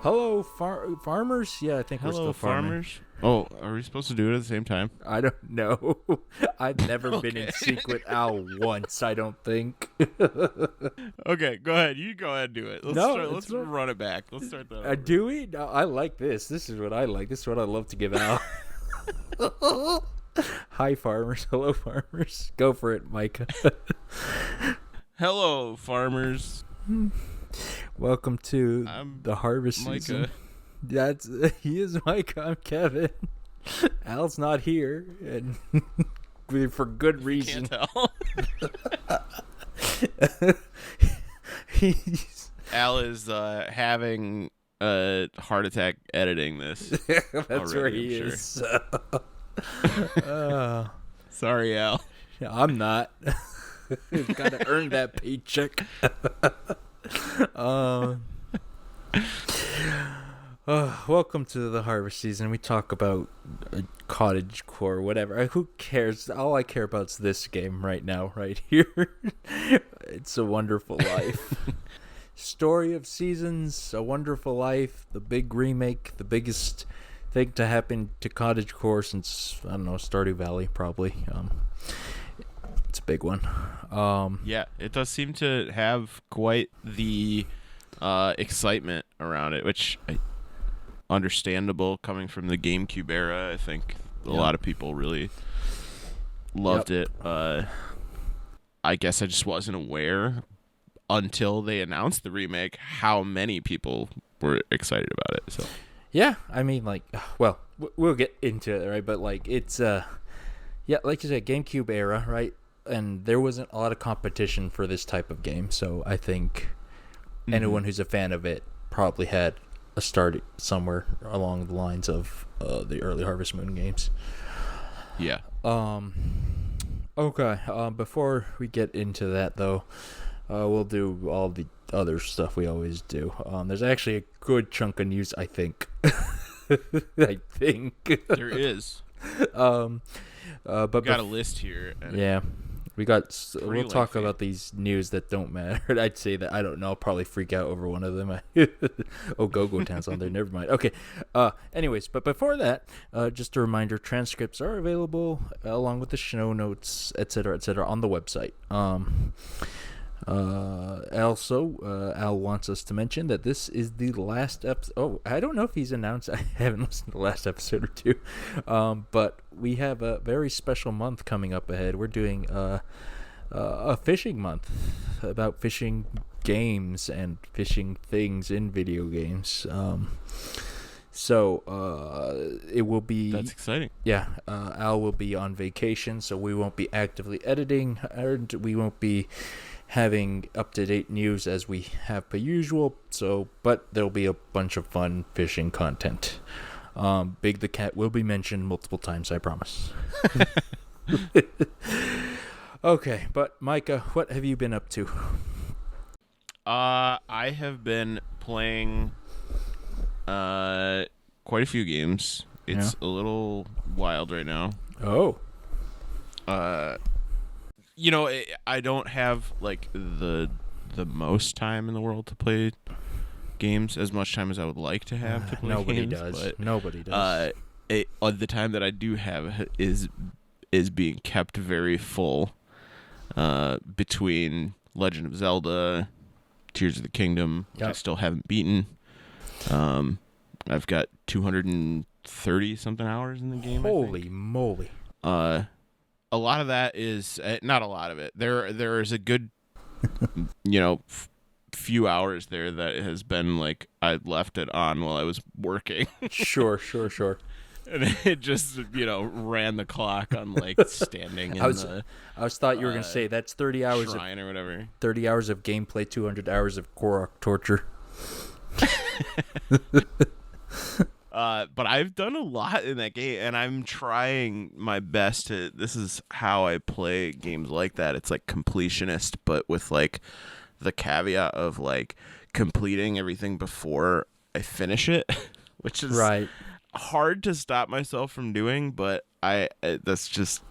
Hello, farmers? Yeah, I think we're Hello, still farming. farmers. Oh, are we supposed to do it at the same time? I don't know. I've never been in Okay. sync with Al once, I don't think. Okay, go ahead. You go ahead and do it. Let's fine. run it back. Let's start that over. Do we? No, I like this. This is what I like. This is what I love to give Al. Hi, farmers. Hello, farmers. Go for it, Micah. Hello, farmers. Welcome to I'm the harvest Micah. season. He is Micah. I'm Kevin. Al's not here, and for good reason. Can't tell. He's Al is having a heart attack editing this. that's already, where he I'm is. Sorry, Al. I'm not. Got to earn that paycheck. Welcome to the harvest season. We talk about cottage core, whatever. Who cares? All I care about is this game right now, right here. It's a Wonderful Life. Story of Seasons, A Wonderful Life, the big remake, the biggest thing to happen to cottage core since, I don't know, Stardew Valley, probably. It's a big one. Yeah, it does seem to have quite the excitement around it, which understandable coming from the GameCube era. I think a lot of people really loved it. I guess I just wasn't aware until they announced the remake how many people were excited about it. So yeah, I mean, like, well, we'll get into it, right? But like, it's yeah, like you said, GameCube era, right? And there wasn't a lot of competition for this type of game, so I think anyone who's a fan of it probably had a start somewhere along the lines of the early Harvest Moon games. yeah. Okay. Before we get into that, though, we'll do all the other stuff we always do. There's actually a good chunk of news, I think. I think There is. But Got a list here. And yeah. We'll talk lengthy. about these news that don't matter. I'd say that I don't know. I'll probably freak out over one of them. Oh, Go-Go Town's on there. Never mind. Okay. Anyways, but before that, just a reminder: transcripts are available along with the show notes, etc., on the website. Also, Al wants us to mention that this is the last episode. Oh, I don't know if he's announced. I haven't listened to the last episode or two. But we have a very special month coming up ahead. We're doing a fishing month about fishing games and fishing things in video games. So it will be. That's exciting. Yeah, Al will be on vacation, so we won't be actively editing, and we won't be having up-to-date news as we have per usual. So, but there'll be a bunch of fun fishing content. Big the Cat will be mentioned multiple times, I promise. Okay, but Micah, what have you been up to? I have been playing quite a few games. It's a little wild right now. Oh. I don't have like the most time in the world to play games, as much time as I would like to have to play Nobody games. does. But, Nobody does. the time that I do have is being kept very full. Between Legend of Zelda, Tears of the Kingdom, which I still haven't beaten. I've got 230 something hours in the game. Holy moly. A lot of that is not a lot of it. There is a good, few hours there that has been like I left it on while I was working. Sure. And it just ran the clock on like standing in I the thought you were gonna say that's 30 hours shrine or whatever. 30 hours of gameplay, 200 hours of Korok torture. But I've done a lot in that game, and I'm trying my best to. This is how I play games like that. It's like completionist, but with like the caveat of like completing everything before I finish it, which is Right. hard to stop myself from doing. But that's just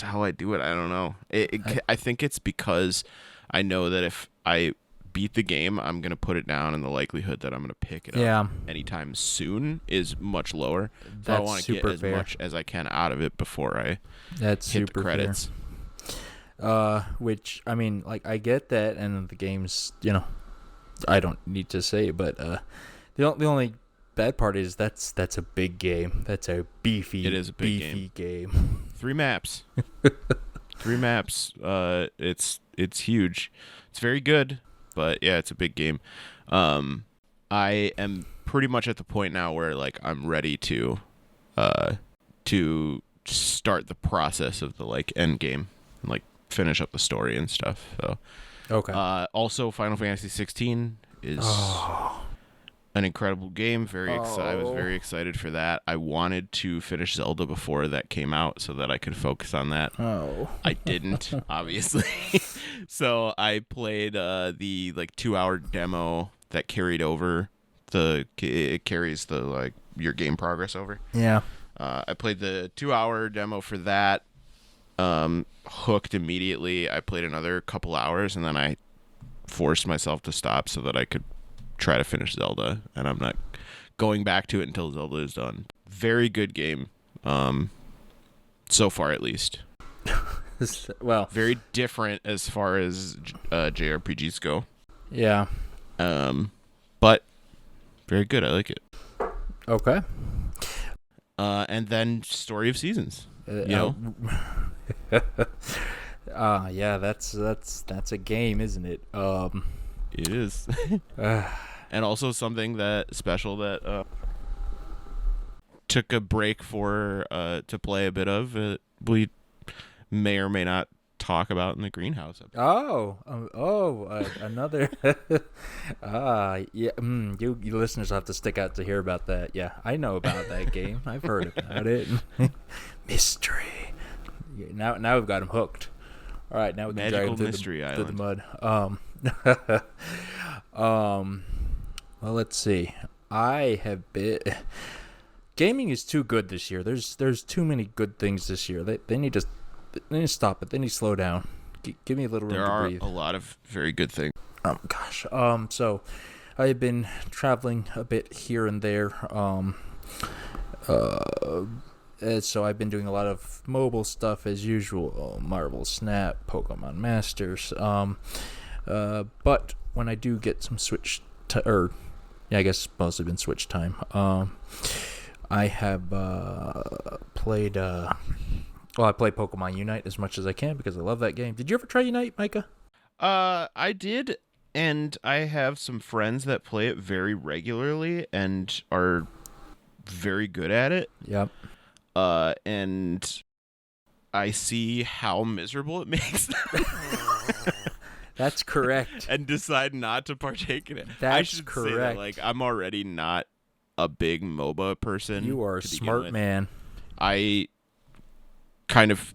how I do it. I don't know. I think it's because I know that if I beat the game, I'm going to put it down, and the likelihood that I'm going to pick it Yeah. up anytime soon is much lower. So I That's want to get super as fair. much as I can out of it before I That's hit the super credits. fair. Which, I mean, like, I get that, and the game's, I don't need to say, but the only bad part is that's a big game. That's a beefy, It is a big beefy game. 3 maps. 3 maps. It's huge. It's very good, but yeah, it's a big game. I am pretty much at the point now where like I'm ready to start the process of the like end game and like finish up the story and stuff. So Okay. also Final Fantasy 16 is an incredible game. I was very excited for that. I wanted to finish Zelda before that came out so that I could focus on that. I didn't, obviously. So I played the like 2-hour demo that carried over. It carries the like your game progress over. Yeah. I played the 2-hour demo for that. Hooked immediately. I played another couple hours and then I forced myself to stop so that I could try to finish Zelda, and I'm not going back to it until Zelda is done. Very good game, so far at least. Well, Very different as far as JRPGs go. yeah. But very good. I like it. Okay. And then Story of Seasons. Yeah, that's a game, isn't it? It is. And also something that special that took a break for to play a bit of. We may or may not talk about in the greenhouse. Another. Yeah. You listeners have to stick out to hear about that. Yeah, I know about that game. I've heard about it. Mystery. Now we've got him hooked. All right, now we can drag him through the mud. Well, let's see. I have been. Gaming is too good this year. There's too many good things this year. They need to stop it. They need to slow down. Give me a little room to breathe. There are a lot of very good things. Gosh. So I've been traveling a bit here and there. So I've been doing a lot of mobile stuff as usual. Marvel Snap, Pokemon Masters. But when I do get some Switch I guess mostly been Switch time. I have played. I play Pokemon Unite as much as I can because I love that game. Did you ever try Unite, Micah? I did, and I have some friends that play it very regularly and are very good at it. Yep. And I see how miserable it makes them. That's correct. And decide not to partake in it. That's I should correct. say that, like, I'm already not a big MOBA person. You are a smart man. I kind of,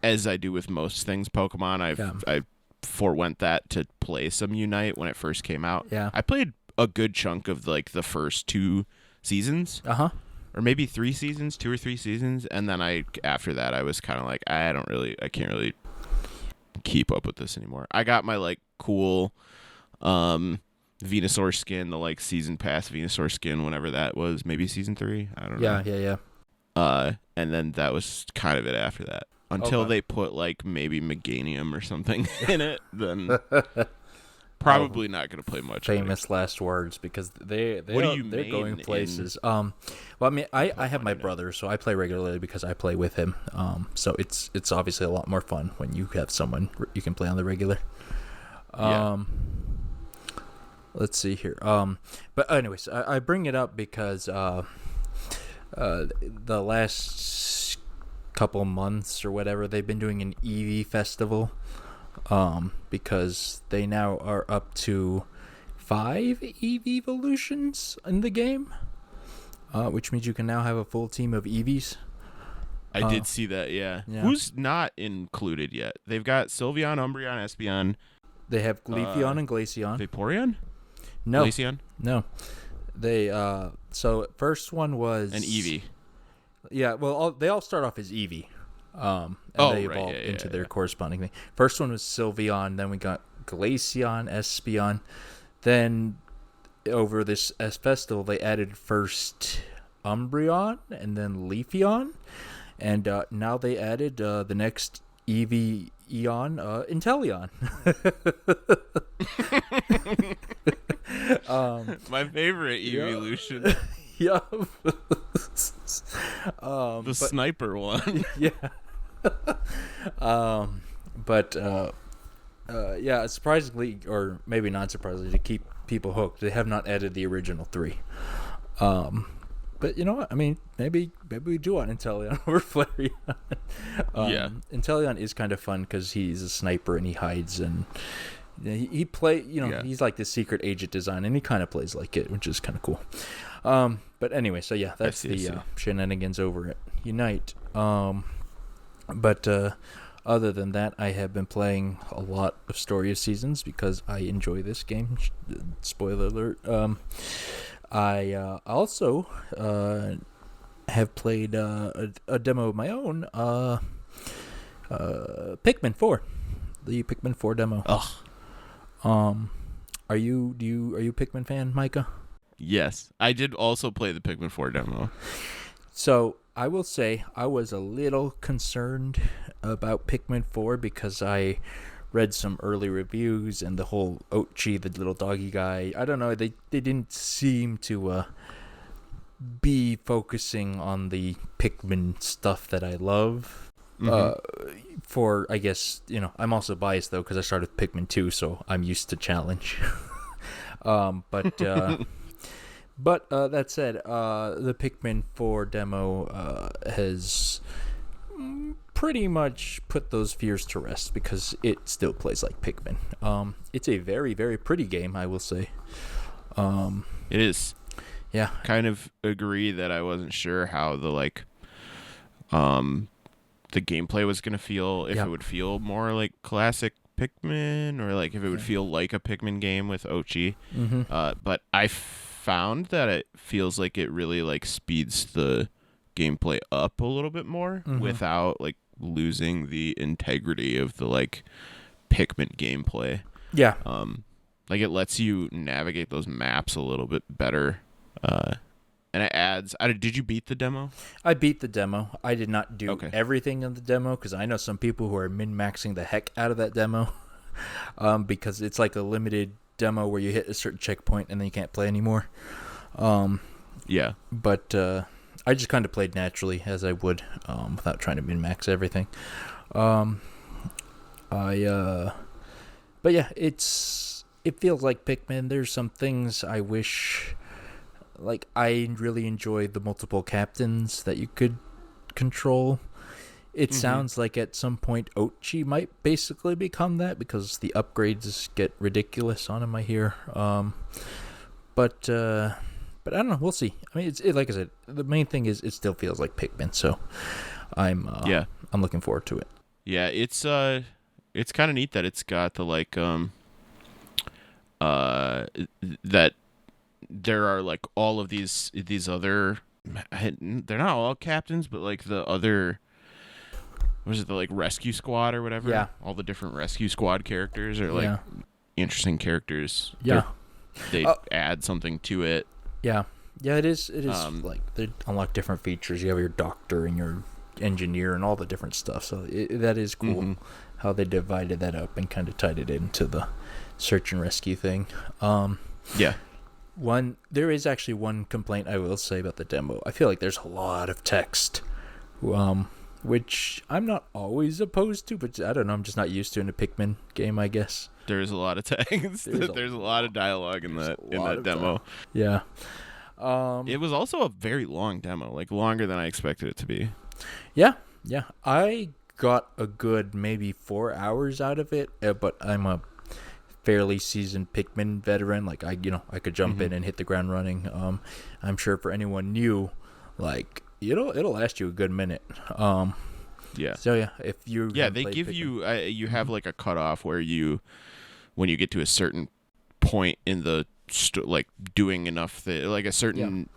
as I do with most things Pokemon, I forewent that to play some Unite when it first came out. Yeah. I played a good chunk of like the first 2 seasons. Or maybe 3 seasons, 2 or 3 seasons, and then after that I was kind of like I can't really keep up with this anymore. I got my like cool Venusaur skin, the like season pass Venusaur skin whenever that was, maybe season 3, I don't know. Yeah. And then that was kind of it after that. Until they put like maybe Meganium or something in it, then probably not going to play much. Famous last words because they're going places. Well, I mean, I have my brother, so I play regularly because I play with him. So it's obviously a lot more fun when you have someone you can play on the regular. Let's see here. But anyways, I bring it up because the last couple months or whatever they've been doing an EV festival. Because they now are up to 5 EV evolutions in the game, which means you can now have a full team of EVs. I did see that, yeah. Who's not included yet? They've got Sylveon, Umbreon, Espeon. They have Gleafeon and Glaceon. Vaporeon? No. Glaceon? No. They, so first one was... An Eevee. Yeah, well, they all start off as Eevee. And they evolve into their corresponding thing. First one was Sylveon, then we got Glaceon, Espeon. Then over this festival, they added first Umbreon and then Leafeon. And now they added the next Eevee Eon, Inteleon. My favorite evolution. Yeah. The sniper one. Yeah. But yeah, surprisingly, or maybe not surprisingly, to keep people hooked, they have not added the original 3. But you know what? I mean, maybe we do want Inteleon over Flareon. Yeah. Inteleon is kind of fun because he's a sniper and he hides, and he play. He's like the secret agent design, and he kind of plays like it, which is kind of cool. But anyway, so yeah, that's the shenanigans over at Unite. But other than that, I have been playing a lot of Story of Seasons because I enjoy this game. Spoiler alert. I also have played a demo of my own, Pikmin 4, the Pikmin 4 demo. Ugh. Are you Pikmin fan, Micah? Yes, I did also play the Pikmin 4 demo. So I will say I was a little concerned about Pikmin 4 because I read some early reviews, and the whole Oatchi, the little doggy guy, I don't know, they didn't seem to be focusing on the Pikmin stuff that I love. For, I guess, I'm also biased though because I started with Pikmin 2, so I'm used to challenge. But that said, the Pikmin 4 demo has pretty much put those fears to rest because it still plays like Pikmin. It's a very, very pretty game, I will say. It is. Yeah. Kind of agree that I wasn't sure how the gameplay was gonna feel, if it would feel more like classic Pikmin or like if it would feel like a Pikmin game with Oatchi. But I found that it feels like it really like speeds the gameplay up a little bit more without like losing the integrity of the like Pikmin gameplay. Yeah. Like it lets you navigate those maps a little bit better. And it adds. Did you beat the demo? I beat the demo. I did not do Okay. everything in the demo because I know some people who are min-maxing the heck out of that demo because it's like a limited demo where you hit a certain checkpoint and then you can't play anymore. Yeah. But I just kind of played naturally as I would without trying to min-max everything. But yeah, it feels like Pikmin. There's some things I wish. Like, I really enjoyed the multiple captains that you could control. It sounds like at some point Oatchi might basically become that because the upgrades get ridiculous on him, I hear. But I don't know. We'll see. I mean, like I said, the main thing is it still feels like Pikmin, so I'm looking forward to it. Yeah, it's kind of neat that it's got the like that there are like all of these other, they're not all captains, but like the other, was it the like rescue squad or whatever? Yeah. All the different rescue squad characters are like interesting characters. Yeah. They add something to it. Yeah. Yeah, it is like they unlock different features. You have your doctor and your engineer and all the different stuff. So that is cool how they divided that up and kind of tied it into the search and rescue thing. Yeah. There is actually one complaint I will say about the demo. I feel like there's a lot of text, which I'm not always opposed to, but I don't know. I'm just not used to in a Pikmin game, I guess. There's a lot of text. There's a lot of dialogue in that demo. Yeah. It was also a very long demo, like longer than I expected it to be. Yeah. I got a good maybe 4 hours out of it, but I'm a fairly seasoned Pikmin veteran. Like I could jump in and hit the ground running. I'm sure for anyone new, like it'll last you a good minute. Yeah. So yeah, if you they give Pikmin, you have like a cutoff where when you get to a certain point in the like doing enough like a certain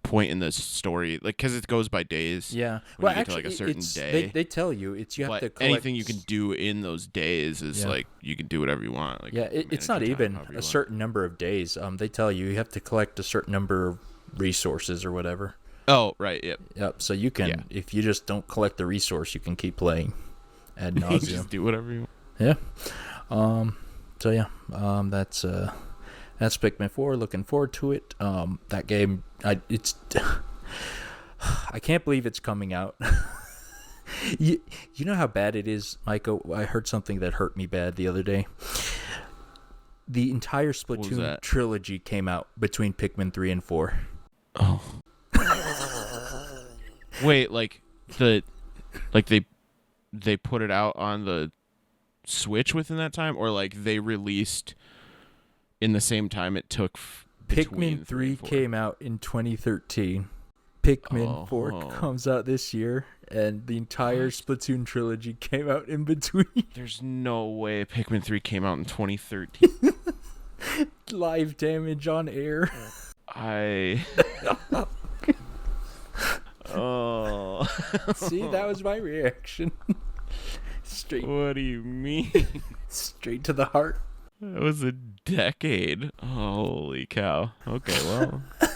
point in the story, like, because it goes by days. Yeah. When Well, you get actually, to like a certain it's day. they tell you you have But to collect anything you can do in those days is Yeah. like you can do whatever you want. Like, Yeah, it's manage not your time even however you a want. certain number of days. They tell you have to collect a certain number of resources or whatever. Oh, right. Yep. Yep. So you can, Yeah. if you just don't collect the resource, you can keep playing ad You nauseum. just do whatever you want. Yeah. So yeah. That's Pikmin 4. Looking forward to it. That game. I can't believe it's coming out. You know how bad it is, Micah? I heard something that hurt me bad the other day. The entire Splatoon that? trilogy came out between Pikmin 3 and 4. Oh. Wait, like they put it out on the Switch within that time, or like they released in the same time it took between Pikmin 3 and 4? came out in 2013. Pikmin 4 Oh. comes out this year, and the entire Splatoon trilogy came out in between. There's no way Pikmin 3 came out in 2013. Live damage on air. Oh. See, that was my reaction. Straight What do you mean? straight to the heart. That was a decade. Holy cow. Okay, well. Yeah,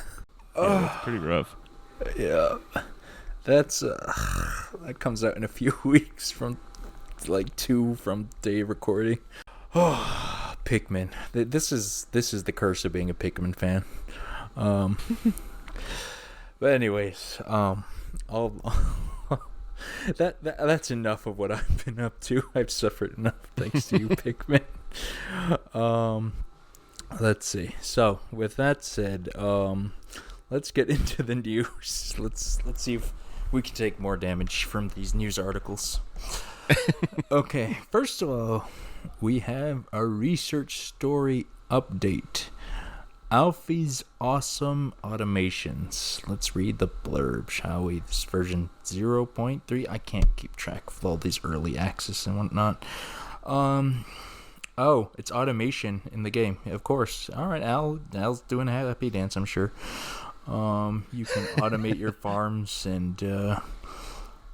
that's pretty rough. Yeah. That's that comes out in a few weeks from like 2 from day of recording. Oh, Pikmin. This is the curse of being a Pikmin fan. But anyways, that's enough of what I've been up to. I've suffered enough thanks to you, Pikmin. Let's see. So with that said, let's get into the news. Let's see if we can take more damage from these news articles. Okay, first of all, we have a research story update. Alfie's awesome automations. Let's read the blurb, shall we? This version 0.3. I can't keep track of all these early access and whatnot. Oh, it's automation in the game, of course. All right, Al's doing a happy dance, I'm sure. You can automate your farms and a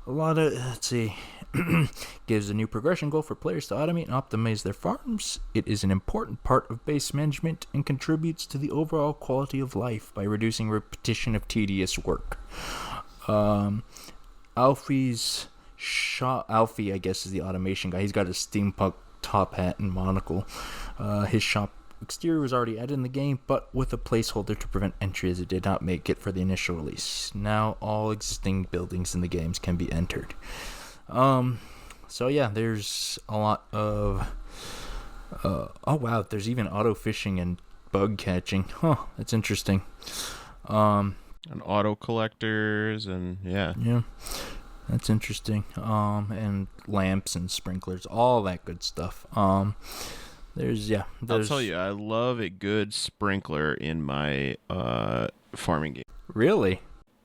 lot of, let's see, gives a new progression goal for players to automate and optimize their farms. It is an important part of base management and contributes to the overall quality of life by reducing repetition of tedious work. Alfie, I guess, is the automation guy. He's got a steampunk top hat and monocle. His shop exterior was already added in the game, but with a placeholder to prevent entry as it did not make it for the initial release. Now all existing buildings in the games can be entered. So yeah, there's a lot of oh wow, there's even auto fishing and bug catching. Huh, that's interesting. And auto collectors and yeah. That's interesting. And lamps and sprinklers, all that good stuff. I'll tell you, I love a good sprinkler in my farming game. Really?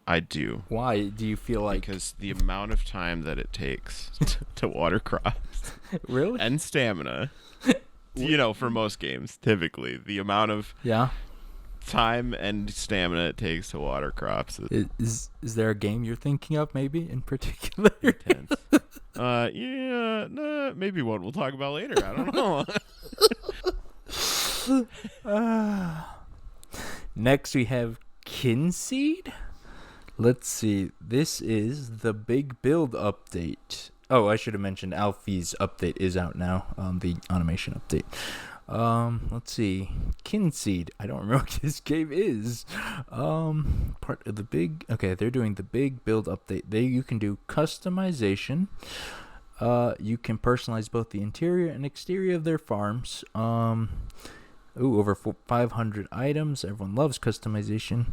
I do. Why do you feel like? Because the amount of time that it takes to water crops. Really? And stamina. For most games, typically the amount of time and stamina it takes to water crops is there a game you're thinking of maybe in particular? Intense. Maybe one we'll talk about later. I don't know. Next we have Kinseed. Let's see. This is the big build update. Oh, I should have mentioned Alfie's update is out now. The automation update. Let's see. Kinseed. I don't remember what this game is. Part of the big. Okay, they're doing the big build update. You can do customization. You can personalize both the interior and exterior of their farms. Over 500 items. Everyone loves customization.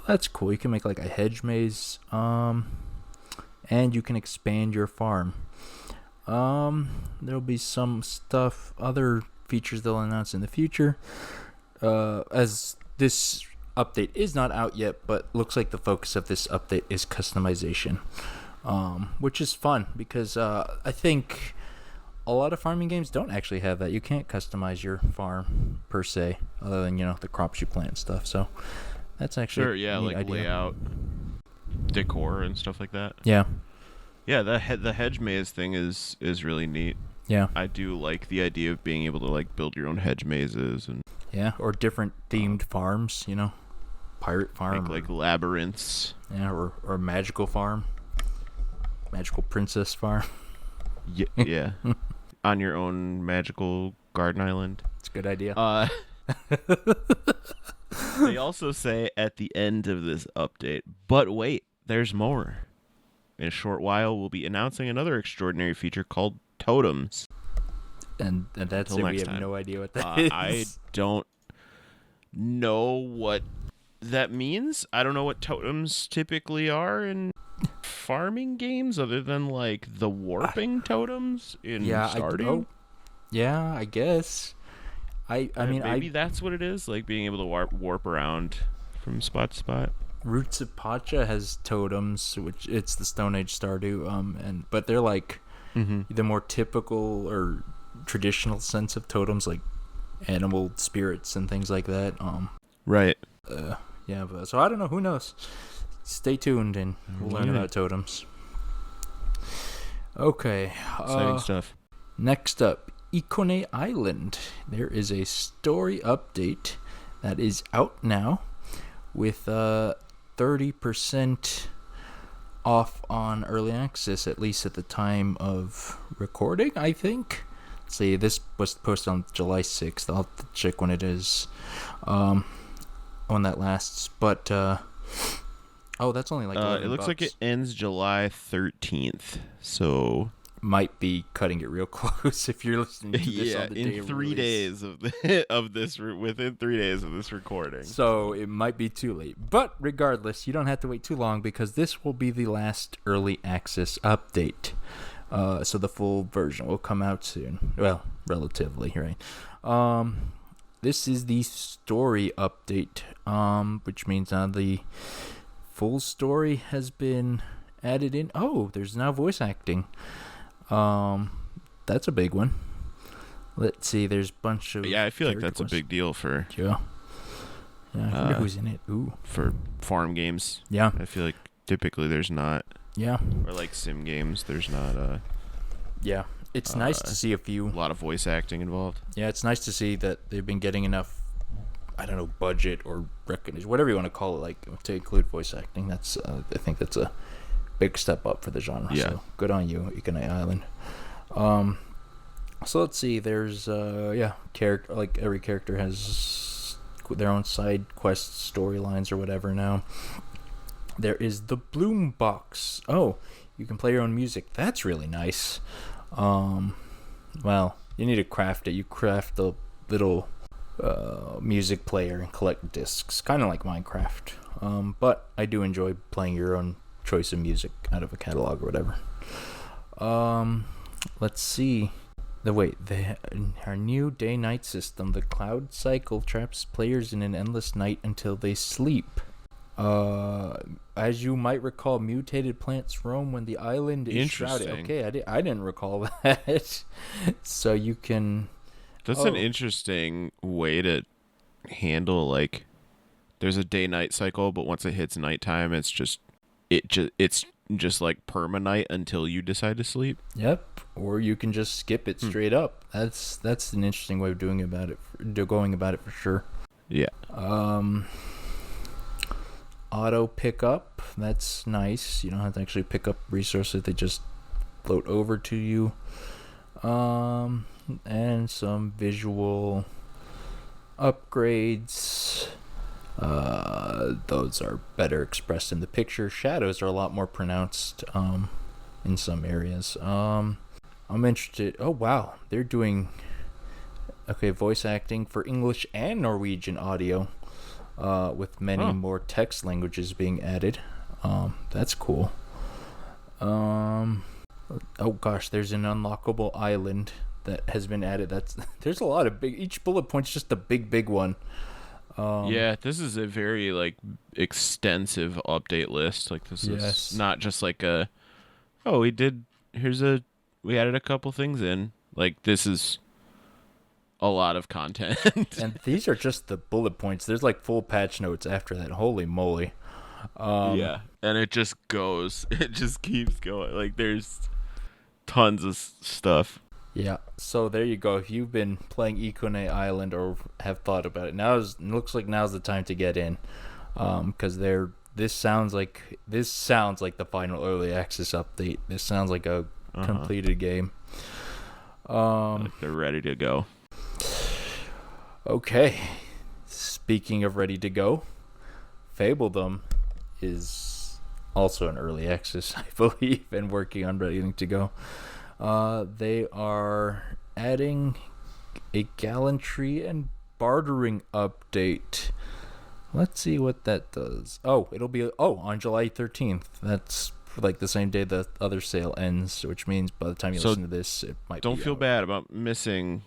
That's cool. You can make like a hedge maze. And you can expand your farm. There'll be some stuff, other features they'll announce in the future. As this update is not out yet, but looks like the focus of this update is customization. Which is fun because I think a lot of farming games don't actually have that. You can't customize your farm per se, other than the crops you plant and stuff. So That's actually Sure, yeah, a neat like idea. layout, decor, and stuff like that. Yeah, Yeah, the hedge maze thing is really neat. yeah, I do like the idea of being able to like build your own hedge mazes and yeah. Or different themed farms, pirate farm, make like labyrinths. yeah, or magical farm, magical princess farm. Yeah, on your own magical garden island. It's a good idea. They also say at the end of this update, but wait, there's more. In a short while, we'll be announcing another extraordinary feature called totems. And that's Until it. We next have time. no idea what that is. I don't know what that means. I don't know what totems typically are in farming games other than like the warping totems in Stardew. Yeah, I guess. I mean, maybe that's what it is, like being able to warp around from spot to spot. Roots of Pacha has totems, which it's the Stone Age Stardew, but they're like the more typical or traditional sense of totems, like animal spirits and things like that. Right. Yeah, so I don't know. Who knows? Stay tuned, and we'll learn about totems. Okay. Exciting stuff. Next up, Ikone Island. There is a story update that is out now with 30% off on early access, at least at the time of recording, I think. Let's see, this was posted on July 6th. I'll have to check when it is, when that lasts. But, that's only like $11. It looks like it ends July 13th, so might be cutting it real close if you're listening to this on the day in of 3 release. days of this within 3 days of this recording. So it might be too late. But regardless, you don't have to wait too long because this will be the last early access update. So the full version will come out soon. Well, relatively, right? This is the story update, which means now the full story has been added in. Oh, there's now voice acting. That's a big one. Let's see, there's a bunch of I feel like that's a big deal for I wonder who's in it. Ooh, for farm games. yeah, I feel like typically there's not, yeah, or like sim games, there's not yeah. It's nice to see a few. a lot of voice acting involved. Yeah, it's nice to see that they've been getting enough, I don't know, budget or recognition, whatever you want to call it, like to include voice acting. That's I think that's a big step up for the genre. Yeah. So good on you, Ikone Island. So let's see. There's character, like every character has their own side quests, storylines, or whatever. Now there is the Bloom Box. Oh, you can play your own music. That's really nice. Well, you need to craft it. You craft the little music player and collect discs, kind of like Minecraft. But I do enjoy playing your own choice of music out of a catalog or whatever. Let's see. Our new day-night system, the Cloud Cycle, traps players in an endless night until they sleep. As you might recall, mutated plants roam when the island is shrouded. Okay, I didn't recall that. So you can. That's an interesting way to handle, like, there's a day-night cycle, but once it hits nighttime, it's just like perma-night until you decide to sleep. Yep. Or you can just skip it straight up. That's an interesting way of going about it for sure. Yeah. Auto pickup. That's nice. You don't have to actually pick up resources; they just float over to you. And some visual upgrades. Those are better expressed in the picture. Shadows are a lot more pronounced in some areas. I'm interested. Oh wow, they're doing voice acting for English and Norwegian audio, with many more text languages being added. That's cool. Oh gosh, there's an unlockable island that has been added. There's a lot of each bullet point's just a big one. Yeah, this is a very like extensive update list. Like this is not just like we added a couple things in. Like this is a lot of content. And these are just the bullet points. There's like full patch notes after that. Holy moly. Yeah, and it just goes. It just keeps going. Like, there's tons of stuff. Yeah, so there you go. If you've been playing Ikone Island or have thought about it, looks like now's the time to get in, because this sounds like the final early access update. This sounds like a completed game. Like they're ready to go. Okay, speaking of ready to go, Fabledom is also an early access, I believe, and working on ready to go. They are adding a gallantry and bartering update. Let's see what that does. It'll be on July 13th. That's like the same day the other sale ends, which means by the time you listen to this, it might don't be feel out. bad about missing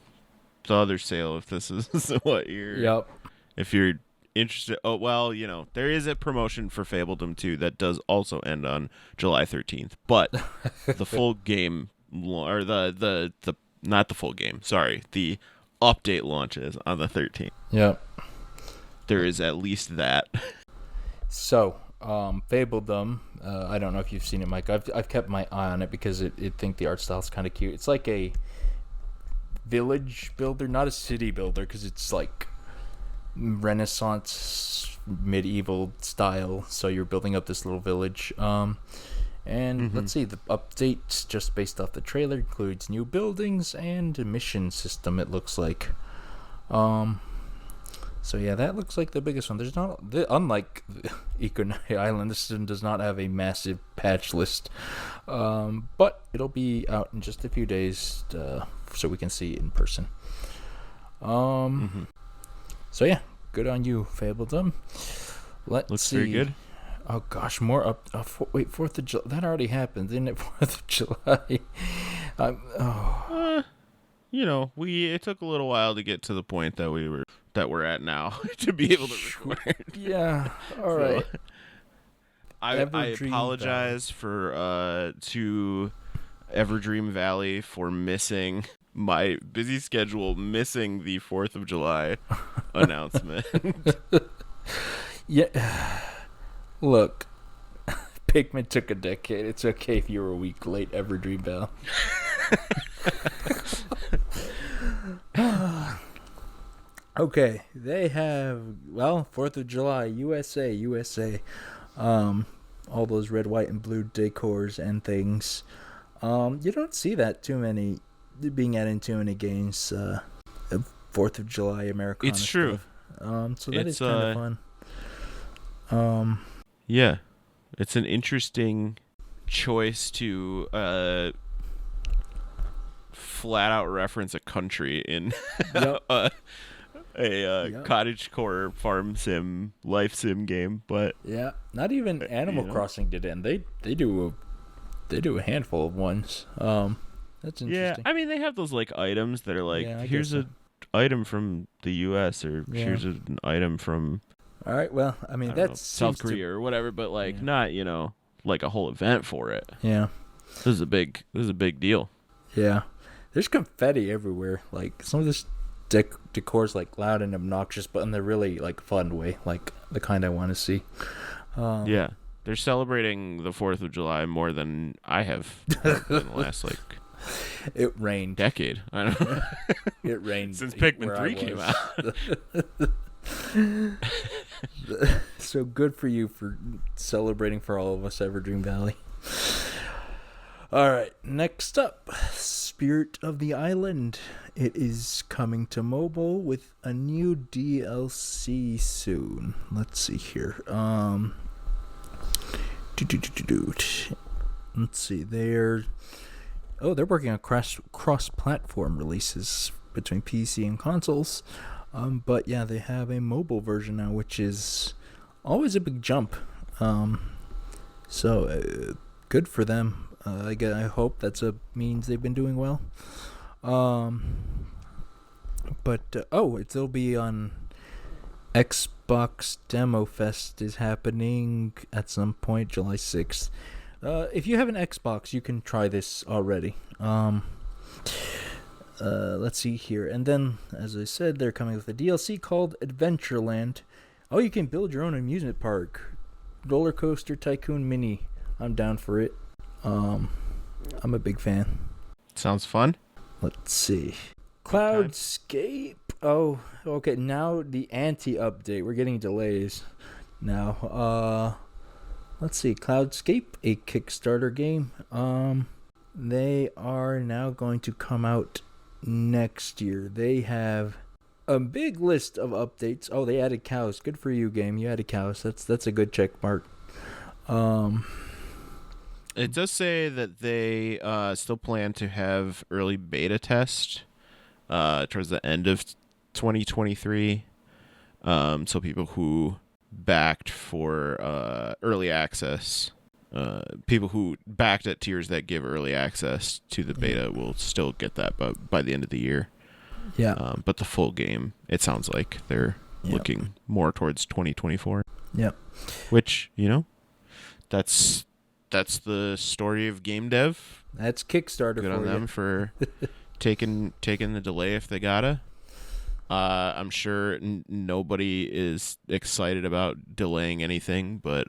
the other sale if this is what you're... Yep. If you're interested... Oh, well, there is a promotion for Fabledom 2 that does also end on July 13th, but the full game... Or the not the full game, sorry. The update launches on the 13th. Yep. There is at least that. So, Fabledom, I don't know if you've seen it, Mike. I've kept my eye on it because I think the art style is kind of cute. It's like a village builder, not a city builder, because it's like Renaissance, medieval style. So you're building up this little village. Let's see, the update just based off the trailer includes new buildings and a mission system, it looks like. So yeah, that looks like the biggest one. There's not, unlike Ikone Island, this system does not have a massive patch list. But it'll be out in just a few days, so we can see it in person. So yeah, good on you, Fabledom. Let's see. Very good. Oh gosh, more up. Wait, 4th of July. That already happened, didn't it? 4th of July. It took a little while to get to the point that we're at now to be able to record. Yeah. All right. I apologize to Everdream Valley for missing my busy schedule, missing the 4th of July announcement. Yeah. Look, Pikmin took a decade. It's okay if you were a week late, Everdream Valley. Okay, they have 4th of July, USA. All those red, white, and blue decors and things. You don't see that being added in too many games. 4th of July Americana. It's true. So that is kind of fun. Yeah, it's an interesting choice to flat out reference a country in Yep. a cottagecore farm sim, life sim game, but yeah, not even Animal Crossing did it, and they do a handful of ones. That's interesting. Yeah, I mean they have those like items that are like, here's an item from the U.S. or here's an item from. All right, well, I mean that's South Korea or whatever, but like not like a whole event for it. Yeah, this is a big deal. Yeah, there's confetti everywhere. Like some of this decor's like loud and obnoxious, but in the really like fun way, like the kind I want to see. Yeah, they're celebrating the 4th of July more than I have in the last like. It rained. Decade. I don't know. It rained since Pikmin 3 came out. So good for you for celebrating for all of us, Everdream Valley. All right, next up, Spirit of the Island. It is coming to mobile with a new DLC soon. Let's see here. Let's see. They're working on cross-platform releases between PC and consoles. But yeah, they have a mobile version now, which is always a big jump. So good for them. I hope that means they've been doing well. It'll be on Xbox Demo Fest is happening at some point, July 6th. If you have an Xbox, you can try this already. Let's see here. And then, as I said, they're coming with a DLC called Adventureland. Oh, you can build your own amusement park. Roller Coaster Tycoon Mini. I'm down for it. I'm a big fan. Sounds fun. Let's see. Cloudscape. Oh, okay. Now the anti-update. We're getting delays now. Let's see. Cloudscape, a Kickstarter game. They are now going to come out next year. They have a big list of updates. Oh, they added cows. Good for you, game. You added cows. That's a good check mark. It does say that they still plan to have early beta test towards the end of 2023. So people who backed for early access, people who backed at tiers that give early access to the beta will still get that by the end of the year. Yeah. But the full game, it sounds like they're looking more towards 2024. Yep. Which, that's the story of game dev. That's Kickstarter. Good on them for taking the delay if they gotta. I'm sure nobody is excited about delaying anything, but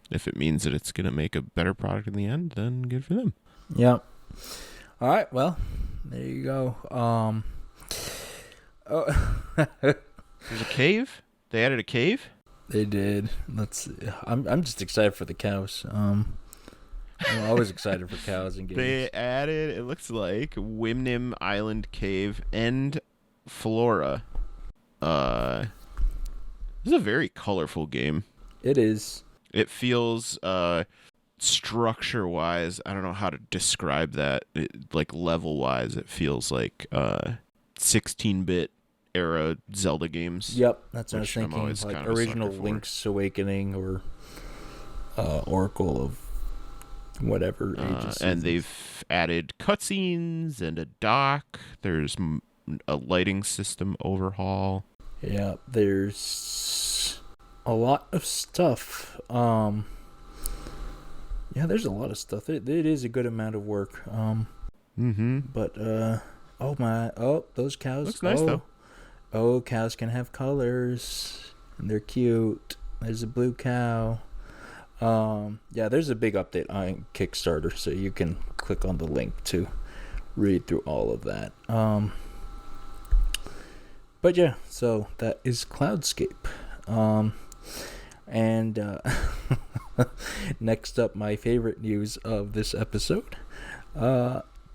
if it means that it's gonna make a better product in the end, then good for them. Yep. All right. Well, there you go. There's a cave. They added a cave. They did. Let's see. I'm just excited for the cows. I'm always excited for cows and games. They added, it looks like, Wimnum Island Cave and Flora. This is a very colorful game. It is. It feels structure-wise, I don't know how to describe that. Like level-wise, it feels like 16-bit era Zelda games. Yep, that's what I was I'm thinking. always Like kind of a original sucker for. Link's Awakening or Oracle of whatever ages. And they've added cutscenes and a dock. There's a lighting system overhaul. Yeah, there's a lot of stuff. Yeah, there's a lot of stuff. It is a good amount of work. But those cows. Looks nice though. Oh, cows can have colors, and they're cute. There's a blue cow. Yeah, there's a big update on Kickstarter, so you can click on the link to read through all of that. But yeah, so that is Cloudscape. And next up, my favorite news of this episode.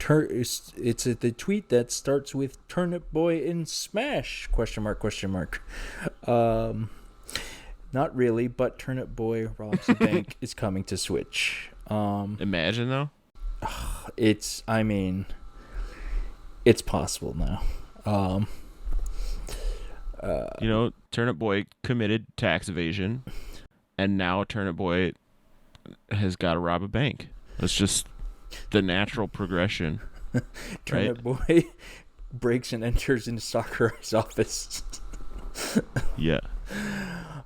It's the tweet that starts with Turnip Boy in Smash ? Not really, but Turnip Boy Robs the Bank is coming to Switch. Imagine though. It's possible now. Turnip Boy committed tax evasion, and now Turnip Boy has got to rob a bank. That's just the natural progression. Turnip Boy breaks and enters into Sakurai's office. Yeah.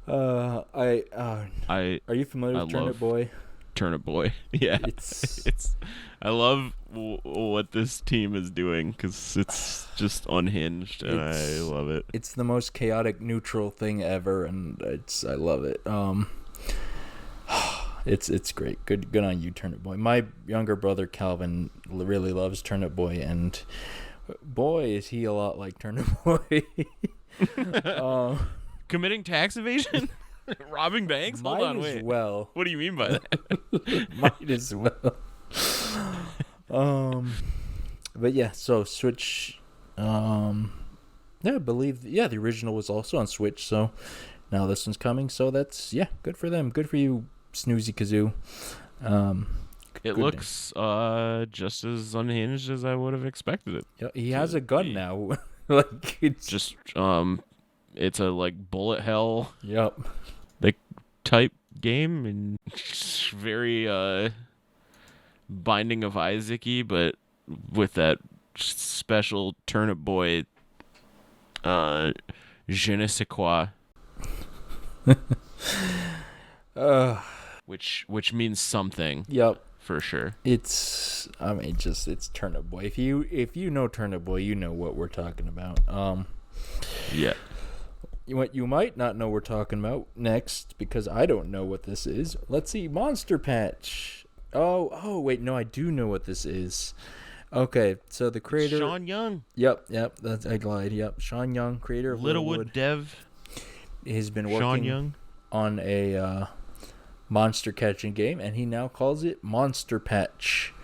Are you familiar with Turnip Boy? Turnip Boy. Yeah. It's I love what this team is doing because it's just unhinged, and I love it. It's the most chaotic neutral thing ever, and I love it. It's great. Good on you, Turnip Boy. My younger brother Calvin really loves Turnip Boy, and boy is he a lot like Turnip Boy. Committing tax evasion? Robbing banks? Hold on, wait. Well. What do you mean by that? Might as well. But yeah, so Switch. I believe the original was also on Switch, so now this one's coming. So that's good for them. Good for you, Snoozy Kazoo. It looks just as unhinged as I would have expected it. Yeah, he has a gun now. Like it's just it's a like bullet hell. Yep. Like type game, and very Binding of Isaac-y, but with that special Turnip Boy je ne sais quoi. Which means something. Yep. for sure. It's Turnip Boy. If you know Turnip Boy, you know what we're talking about. Yeah. What you might not know we're talking about next, because I don't know what this is. Let's see, Monster Patch. Oh wait, no, I do know what this is. Okay, so the creator, Sean Young. Yep, that's I lied. Yep, Sean Young, creator of Littlewood dev. He's been Sean working Young on a monster catching game, and he now calls it Monster Patch.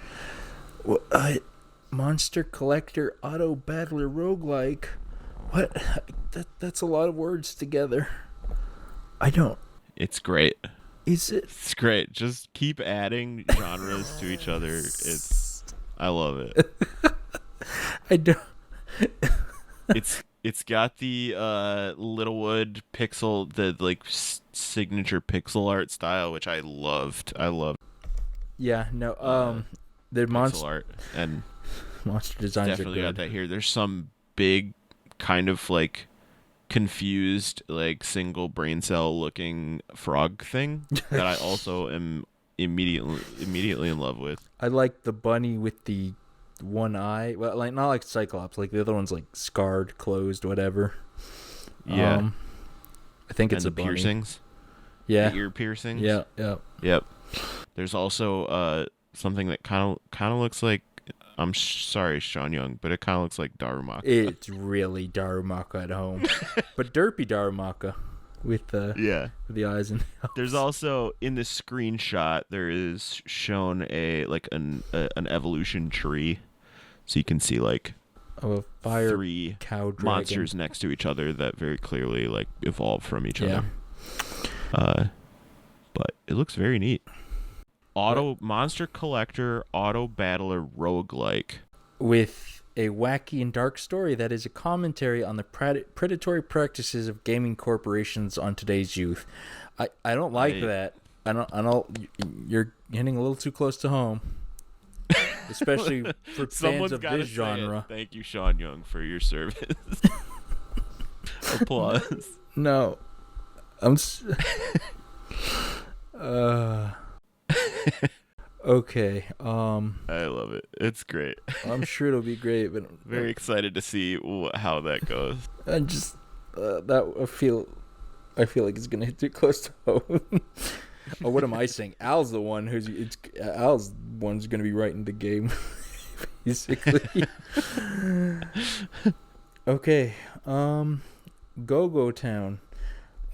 Monster Collector Auto Battler Roguelike. What? That's a lot of words together. I don't. It's great. Is it? It's great. Just keep adding genres to each other. I love it. I don't. It's got the Littlewood pixel, the like signature pixel art style, which I loved. Yeah, no. The pixel art and monster designs definitely are good. got that here. There's some big kind of like confused like single brain cell looking frog thing that I also am immediately in love with. I like the bunny with the one eye. Well, like not like Cyclops. Like the other one's like scarred, closed, whatever. Yeah. I think it's and a the bunny. piercings. Yeah. The ear piercings. Yeah. Yep. There's also something that kind of looks like, I'm sorry, Sean Young, but it kind of looks like Darumaka. It's really Darumaka at home, but derpy Darumaka with the eyes and. There's also in this screenshot there is shown an evolution tree, so you can see like a fire three cow dragon monsters next to each other that very clearly like evolved from each other. But it looks very neat. Monster Collector Auto Battler Roguelike. With a wacky and dark story that is a commentary on the predatory practices of gaming corporations on today's youth. I don't like that. I don't. You're hitting a little too close to home, especially for fans of this genre. Thank you, Sean Young, for your service. Applause. No, okay. I love it. It's great. I'm sure it'll be great, but very excited to see how that goes. I just I feel like it's gonna hit too close to home. Oh, what am I saying? Al's the one Al's one's gonna be writing the game, basically. Okay. Go-Go Town.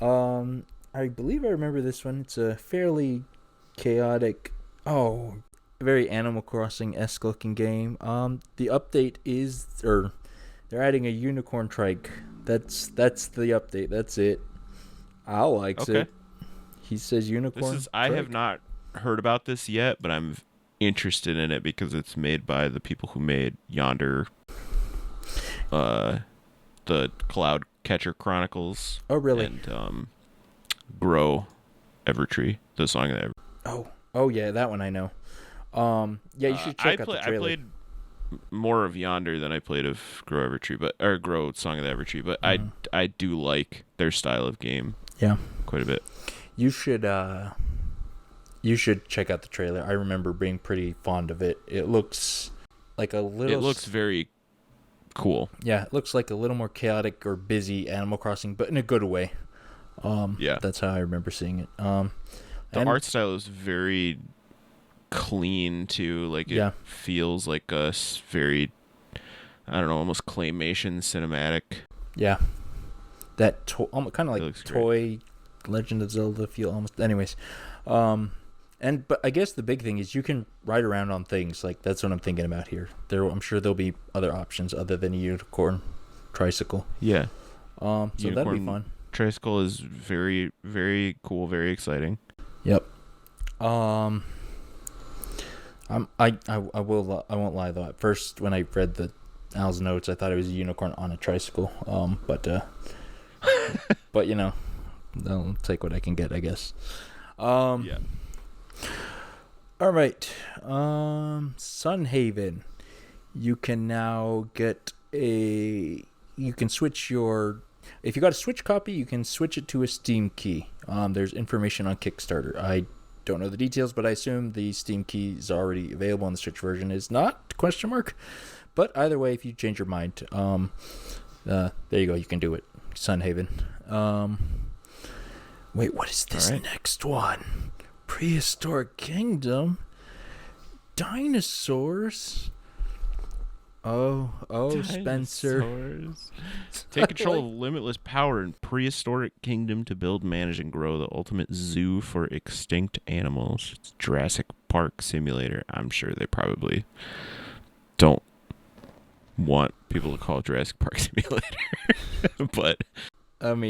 I believe I remember this one. It's a fairly chaotic, very Animal Crossing-esque looking game. The update is, they're adding a unicorn trike. That's the update. That's it. Al likes it. He says unicorn. I have not heard about this yet, but I'm interested in it because it's made by the people who made Yonder, the Cloud Catcher Chronicles. Oh, really? And Grow Evertree, the song of the Oh yeah, that one I know. Yeah, you should check out the trailer. I played more of Yonder than I played of Grow Evertree, or Grow Song of the Evertree, but I do like their style of game. Yeah, quite a bit. You should check out the trailer. I remember being pretty fond of it. It looks like a little. It looks very cool. Yeah, it looks like a little more chaotic or busy Animal Crossing, but in a good way. Yeah, that's how I remember seeing it. The art style is very clean too. Like it feels like a very, I don't know, almost claymation cinematic. Yeah, that kind of like toy Legend of Zelda feel almost. Anyways, but I guess the big thing is you can ride around on things. Like that's what I'm thinking about here. I'm sure there'll be other options other than a unicorn tricycle. Yeah. So that'd be fun. Tricycle is very, very cool, very exciting. Yep. I won't lie though. At first, when I read Al's notes, I thought it was a unicorn on a tricycle. But you know, I'll take what I can get, I guess. Yeah. All right. Sunhaven. You can now get you can switch if you got a Switch copy, you can switch it to a Steam key. There's information on Kickstarter. I don't know the details, but I assume the Steam key is already available on the Switch version. Is not ? But either way, if you change your mind, there you go. You can do it. Sunhaven. Wait, what is this next one? Prehistoric Kingdom. Dinosaurs. Oh, Spencer. Take control of limitless power in prehistoric kingdom to build, manage, and grow the ultimate zoo for extinct animals. It's Jurassic Park Simulator. I'm sure they probably don't want people to call it Jurassic Park Simulator. But I'm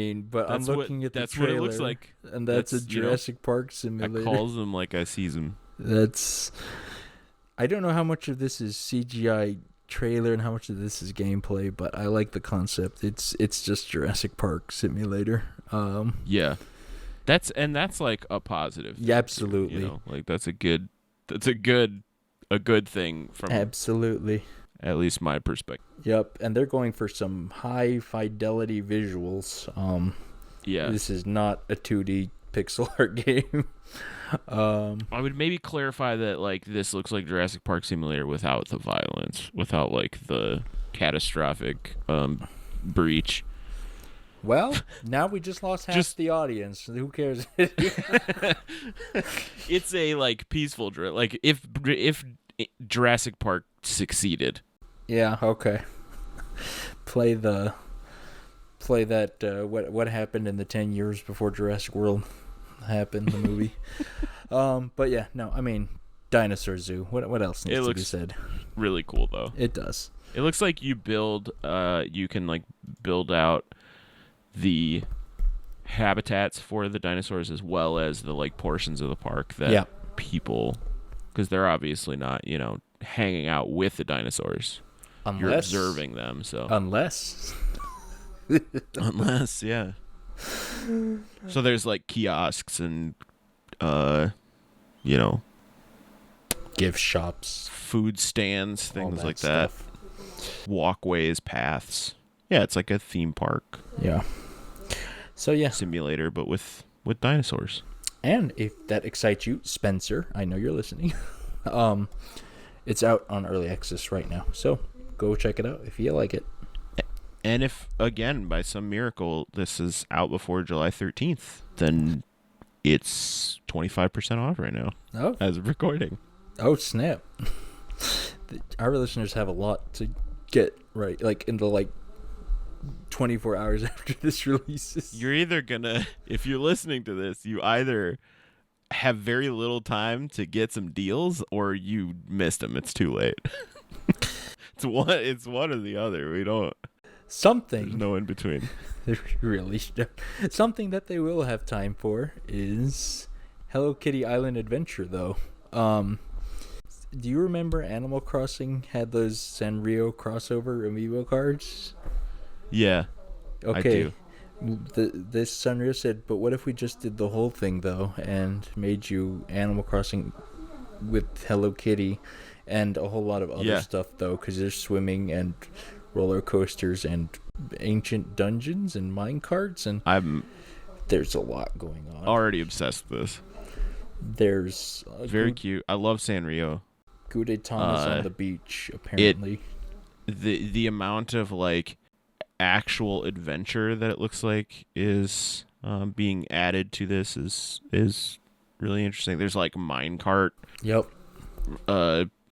looking at the that's trailer, what it looks like. and that's a Jurassic Park Simulator. I calls them like I sees them. I don't know how much of this is CGI trailer and how much of this is gameplay, but I like the concept. It's just Jurassic Park Simulator. Yeah, that's like a positive thing, yeah, absolutely. Like that's a good thing from absolutely, at least my perspective. Yep, and they're going for some high fidelity visuals. Yeah, this is not a 2D pixel art game. I would maybe clarify that like this looks like Jurassic Park Simulator without the violence, without like the catastrophic breach. Well, now we just lost half the audience. Who cares? It's a like peaceful like if Jurassic Park succeeded. Yeah. Okay. Play that. What happened in the 10 years before Jurassic World happened, the movie. But yeah, no, Dinosaur Zoo. What else needs to be said? Really cool though. It does. It looks like you can like build out the habitats for the dinosaurs as well as the like portions of the park that people, because they're obviously not hanging out with the dinosaurs. You're observing them. So unless yeah. So there's like kiosks and gift shops, food stands, things like that. Walkways, paths. Yeah, it's like a theme park. Yeah. So yeah, simulator, but with dinosaurs. And if that excites you, Spencer, I know you're listening. It's out on early access right now, so go check it out if you like it. And if, again, by some miracle, this is out before July 13th, then it's 25% off right now as of recording. Oh, snap. Our listeners have a lot to get right, like, in the, 24 hours after this releases. You're either gonna, if you're listening to this, you either have very little time to get some deals or you missed them. It's too late. It's one or the other. We don't. There's no in between. Really, something that they will have time for is Hello Kitty Island Adventure, though. Do you remember Animal Crossing had those Sanrio crossover amiibo cards? Yeah. Okay. I do. This Sanrio said, but what if we just did the whole thing though, and made you Animal Crossing with Hello Kitty, and a whole lot of other stuff though, because there's swimming and roller coasters and ancient dungeons and mine carts, and there's a lot going on. Already obsessed with this. There's very cute. I love Sanrio. Goude Thomas on the beach. Apparently, the amount of actual adventure that it looks like is being added to this is really interesting. There's minecart. Yep.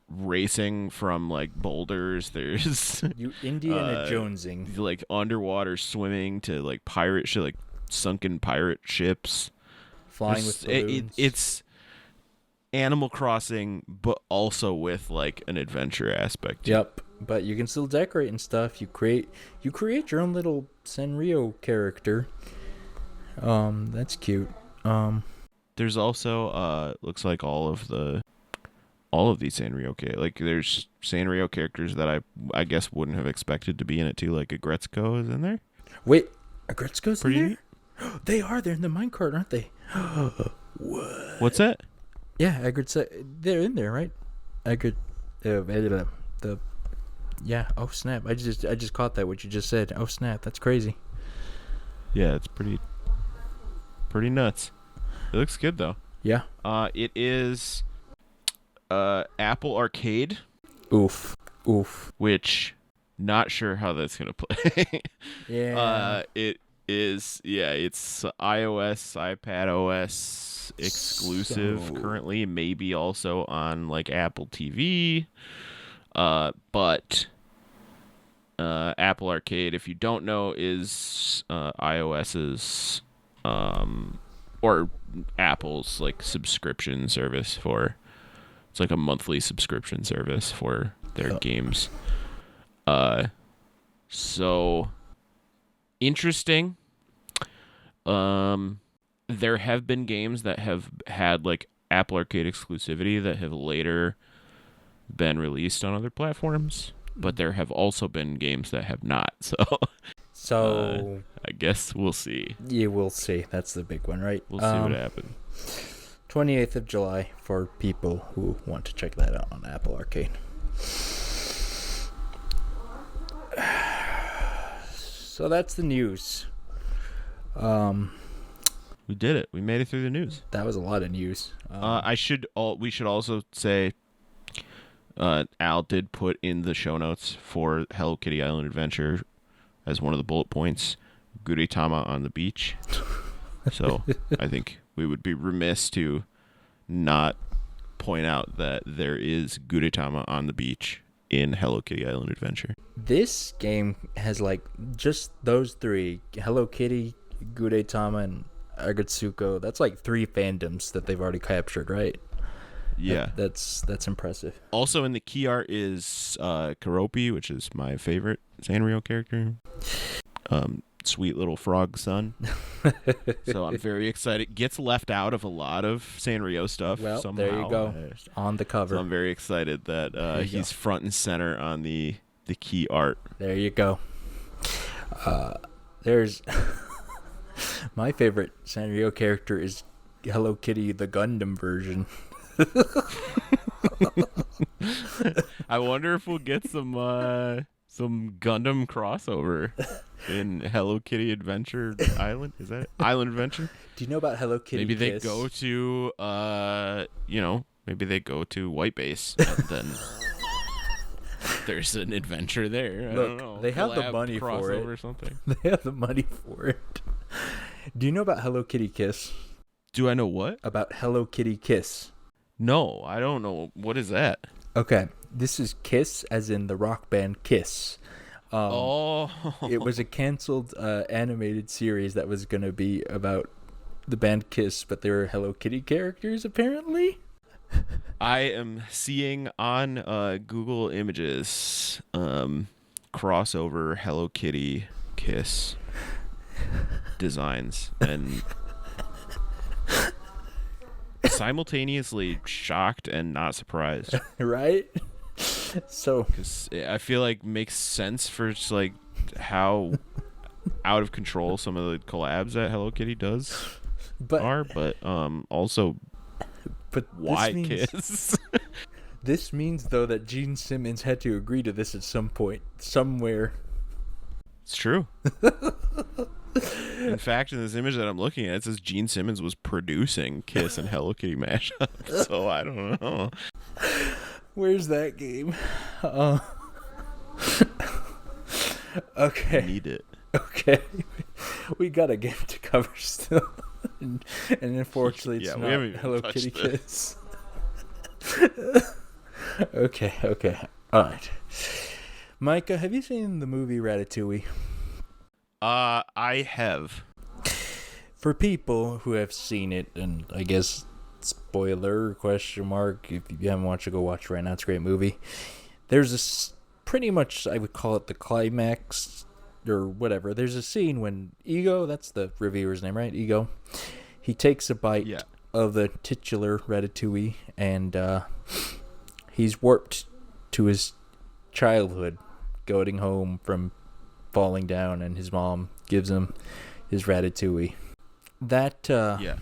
Racing from boulders. There's you Indiana Jonesing, underwater swimming to pirate shit, sunken pirate ships. Flying with balloons. It's Animal Crossing, but also with an adventure aspect. Yep. But you can still decorate and stuff. You create your own little Sanrio character. That's cute. There's also looks like all of these Sanrio there's Sanrio characters that I guess wouldn't have expected to be in it too. Agretzko is in there. Wait, Agretzko's in there? They are. They're in the minecart, aren't they? What? What's that? Yeah, Agretzko. They're in there, right? Yeah. Oh snap! I just caught that. What you just said. Oh snap! That's crazy. Yeah, it's pretty nuts. It looks good though. Yeah. It is Apple Arcade, Oof. which not sure how that's gonna play. Yeah. It is it's iOS, iPad OS exclusive So- currently, maybe also on like Apple TV. But Apple Arcade, if you don't know, is iOS's or Apple's like subscription service for. It's like a monthly subscription service for their games. So interesting. There have been games that have had like Apple Arcade exclusivity that have later been released on other platforms, but there have also been games that have not. So I guess we'll see. Yeah, we'll see. That's the big one, right? We'll see what happens. 28th of July for people who want to check that out on Apple Arcade. So that's the news. We did it. We made it through the news. That was a lot of news. We should also say Al did put in the show notes for Hello Kitty Island Adventure as one of the bullet points, Gudetama on the beach. So I think we would be remiss to not point out that there is Gudetama on the beach in Hello Kitty Island Adventure. This game has like just those three: Hello Kitty, Gudetama, and Agretsuko. That's like 3 fandoms that they've already captured, right? Yeah. That's impressive. Also in the key art is Karopi, which is my favorite Sanrio character. Sweet little frog son. So I'm very excited. Gets left out of a lot of Sanrio stuff somehow. There you go. On the cover. So I'm very excited that he's front and center on the key art. There you go. There's my favorite Sanrio character is Hello Kitty, the Gundam version. I wonder if we'll get some Gundam crossover in Hello Kitty Adventure Island. Is that Island Adventure? Do you know about Hello Kitty? Maybe they Kiss? go to maybe they go to White Base and then there's an adventure there. I don't know. They have the Collab money for it. Or something. They have the money for it. Do you know about Hello Kitty Kiss? Do I know what? About Hello Kitty Kiss. No, I don't know. What is that? Okay, this is Kiss, as in the rock band Kiss. It was a canceled animated series that was going to be about the band Kiss, but they were Hello Kitty characters, apparently. I am seeing on Google Images crossover Hello Kitty Kiss designs and simultaneously shocked and not surprised. Right? So, because I feel like makes sense for just like how out of control some of the collabs that Hello Kitty does but also but why Kiss? This means though that Gene Simmons had to agree to this at some point somewhere. It's true. In fact, in this image that I'm looking at, it says Gene Simmons was producing Kiss and Hello Kitty mashup. So I don't know. Where's that game? Okay. Need it. Okay. We got a game to cover still. and unfortunately it's we not haven't even Hello touched Kitty this. Kiss. Okay. Alright. Micah, have you seen the movie Ratatouille? I have. For people who have seen it, and I guess spoiler question mark, if you haven't watched it, go watch it right now. It's a great movie. There's a pretty much, I would call it the climax or whatever. There's a scene when Ego, that's the reviewer's name, right? Ego. He takes a bite of the titular Ratatouille, and he's warped to his childhood, goading home from falling down, and his mom gives him his Ratatouille. That plate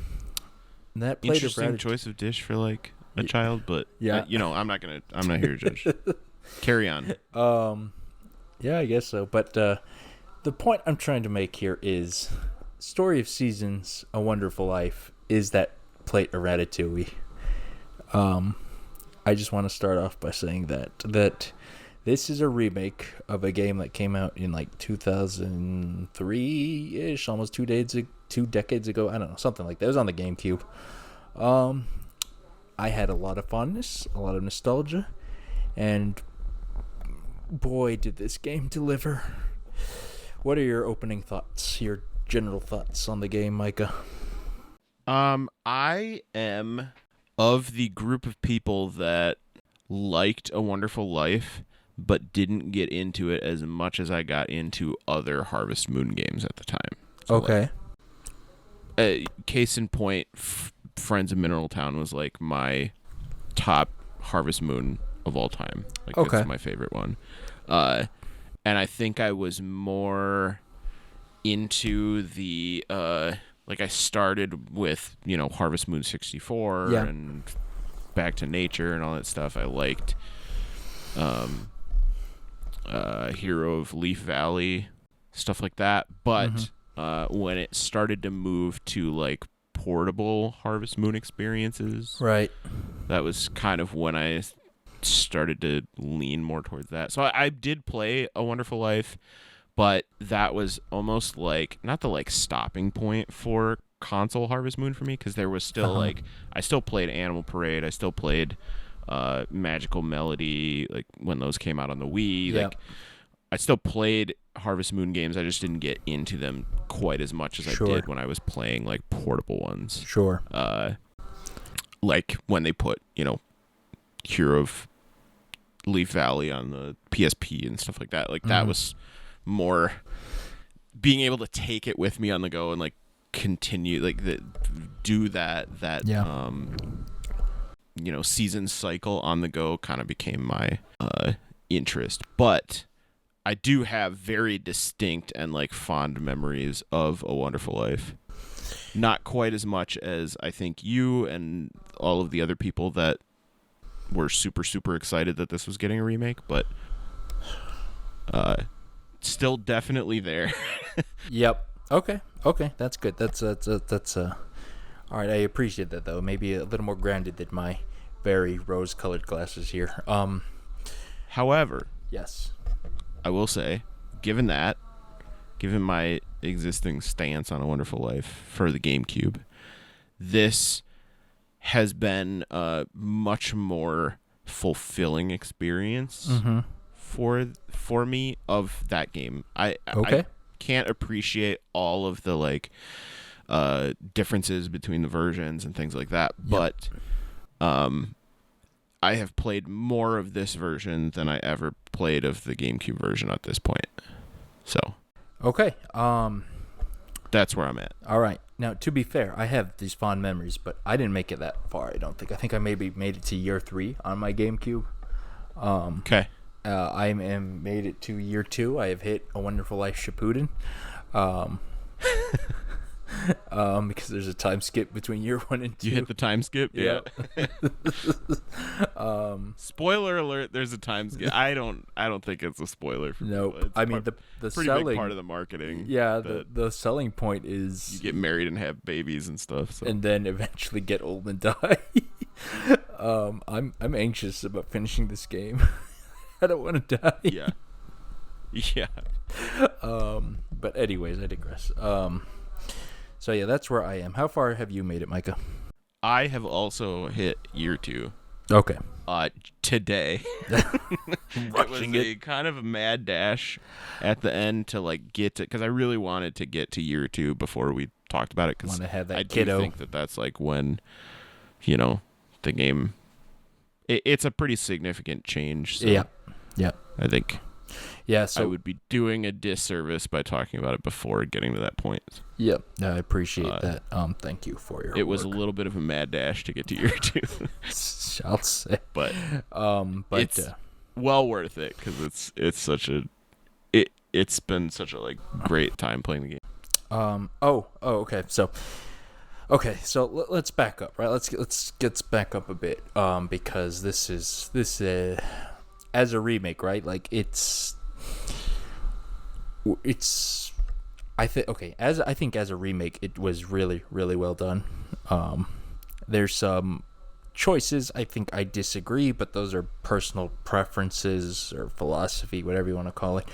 Interesting of choice of dish for like a child, but yeah, I'm not here to judge. Carry on. Yeah, I guess so. But the point I'm trying to make here is Story of Seasons, A Wonderful Life is that played Ratatouille. I just want to start off by saying that this is a remake of a game that came out in like 2003-ish, almost 2 decades ago. I don't know, something like that. It was on the GameCube. I had a lot of fondness, a lot of nostalgia, and boy, did this game deliver. What are your opening thoughts, your general thoughts on the game, Micah? I am of the group of people that liked A Wonderful Life, but didn't get into it as much as I got into other Harvest Moon games at the time. So Okay. Case in point, Friends of Mineral Town was like my top Harvest Moon of all time. Like, Okay. it's my favorite one. And I think I was more into the like, I started with, Harvest Moon 64 Yeah. and Back to Nature and all that stuff. I liked Hero of Leaf Valley, stuff like that. But when it started to move to like portable Harvest Moon experiences, Right. that was kind of when I started to lean more towards that. So I did play A Wonderful Life, but that was almost like not the like stopping point for console Harvest Moon for me, because there was still like, I still played Animal Parade, I still played Magical Melody, like when those came out on the Wii. Yeah. Like, I still played Harvest Moon games, I just didn't get into them quite as much as I did when I was playing like portable ones. Sure. Like when they put, Hero of Leaf Valley on the PSP and stuff like that. Like, that was more being able to take it with me on the go and like continue, like, do that season cycle on the go kind of became my interest. But I do have very distinct and like fond memories of A Wonderful Life. Not quite as much as I think you and all of the other people that were super, super excited that this was getting a remake, but still definitely there. Yep. Okay. That's good. That's all right. I appreciate that, though. Maybe a little more grounded than my very rose-colored glasses here. However, Yes. I will say, given my existing stance on A Wonderful Life for the GameCube, this has been a much more fulfilling experience for me of that game. I can't appreciate all of the like differences between the versions and things like that, but I have played more of this version than I ever played of the GameCube version at this point. So Okay. that's where I'm at. All right. Now, to be fair, I have these fond memories, but I didn't make it that far. I don't think. I think I maybe made it to year 3 on my GameCube. Okay. I am made it to year 2. I have hit A Wonderful Life Shippuden. Because there's a time skip between year 1 and 2. You hit the time skip? Yeah. Spoiler alert, there's a time skip. I don't think it's a spoiler for No, people. It's I mean the pretty selling big part of the marketing. Yeah, the selling point is you get married and have babies and stuff. So. And then eventually get old and die. I'm anxious about finishing this game. I don't want to die. Yeah. But anyways, I digress. So yeah, that's where I am. How far have you made it, Micah? I have also hit year 2. Okay. Today. It was a kind of a mad dash at the end to like get to, because I really wanted to get to year 2 before we talked about it. Because Want to have that I kiddo. do think that's like when, the game. It's a pretty significant change. So Yeah. I think. Yeah. So I would be doing a disservice by talking about it before getting to that point. Yep. I appreciate that. Thank you for your. It was a work. little bit of a mad dash to get to year 2. I'll say. But it's well worth it, because it's such a it's been such a like great time playing the game. Okay. So let's back up, right? Let's get back up a bit, because this as a remake, right? Like it's I think as a remake, it was really, really well done. There's some choices I think I disagree, but those are personal preferences or philosophy, whatever you want to call it,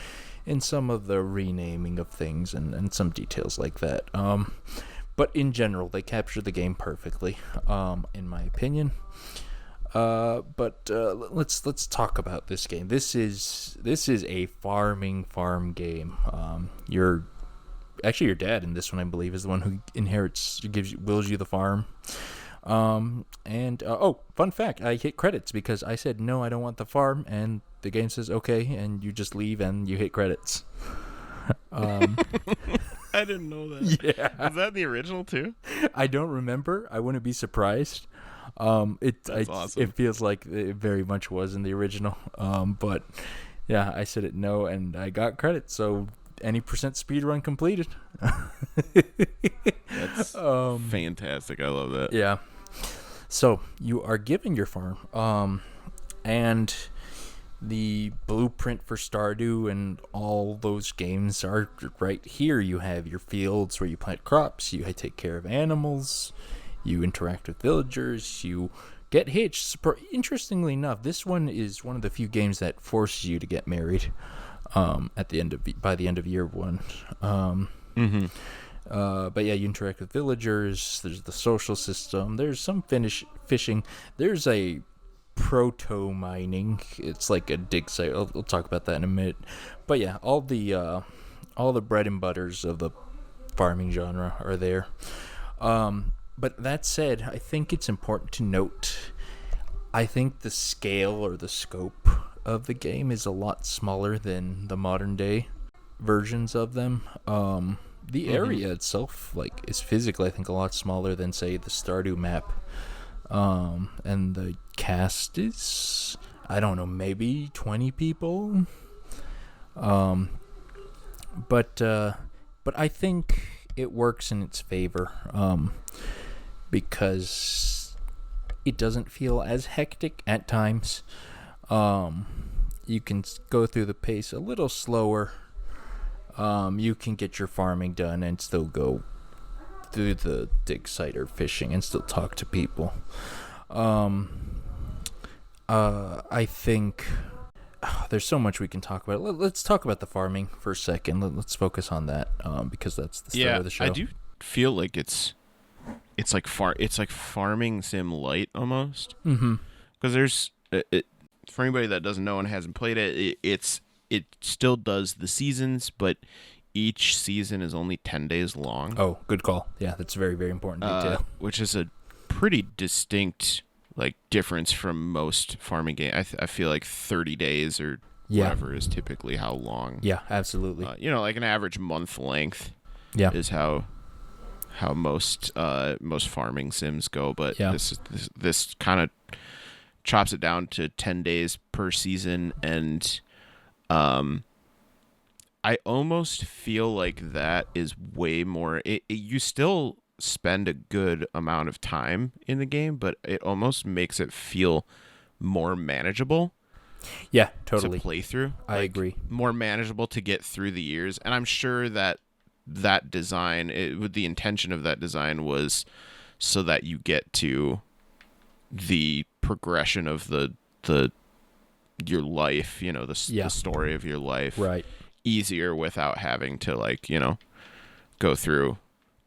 in some of the renaming of things and some details like that. But in general, they capture the game perfectly, in my opinion. But let's talk about this game. This is a farm game. Your dad in this one, I believe, is the one who wills you the farm. Fun fact, I hit credits because I said no, I don't want the farm, and the game says okay, and you just leave and you hit credits. I didn't know that. Yeah. Was that the original too? I don't remember. I wouldn't be surprised. That's awesome. It feels like it very much was in the original. But yeah, I said it no, and I got credit. So any percent speed run completed. That's fantastic. I love that. Yeah. So you are given your farm, and the blueprint for Stardew and all those games are right here. You have your fields where you plant crops, you take care of animals, you interact with villagers, you get hitched. Interestingly enough, this one is one of the few games that forces you to get married by the end of year one. But yeah, you interact with villagers. There's the social system. There's some fishing. There's a proto mining. It's like a dig site. We'll talk about that in a minute. But yeah, all the bread and butters of the farming genre are there. But that said, I think it's important to note, I think the scale or the scope of the game is a lot smaller than the modern day versions of them. The area itself, is physically, I think, a lot smaller than, say, the Stardew map. And the cast is, I don't know, maybe 20 people. But I think it works in its favor, because it doesn't feel as hectic at times. You can go through the pace a little slower. You can get your farming done and still go through the dig site or fishing and still talk to people. I think there's so much we can talk about. Let's talk about the farming for a second. Let's focus on that, because that's the start of the show. I do feel like it's like farming sim light almost. Because there's for anybody that doesn't know and hasn't played it, it still does the seasons, but each season is only 10 days long. Oh, good call. Yeah, that's very, very important detail. Which is a pretty distinct difference from most farming games. I feel like 30 days or whatever is typically how long. Yeah, absolutely. An average month length is how most farming sims go, but this kind of chops it down to 10 days per season, and I almost feel like that is way more. You still spend a good amount of time in the game, but it almost makes it feel more manageable. Yeah, totally. To play through. I agree. More manageable to get through the years, and I'm sure that design, with the intention of that design, was so that you get to the progression of the your life, the story of your life, right, easier without having to go through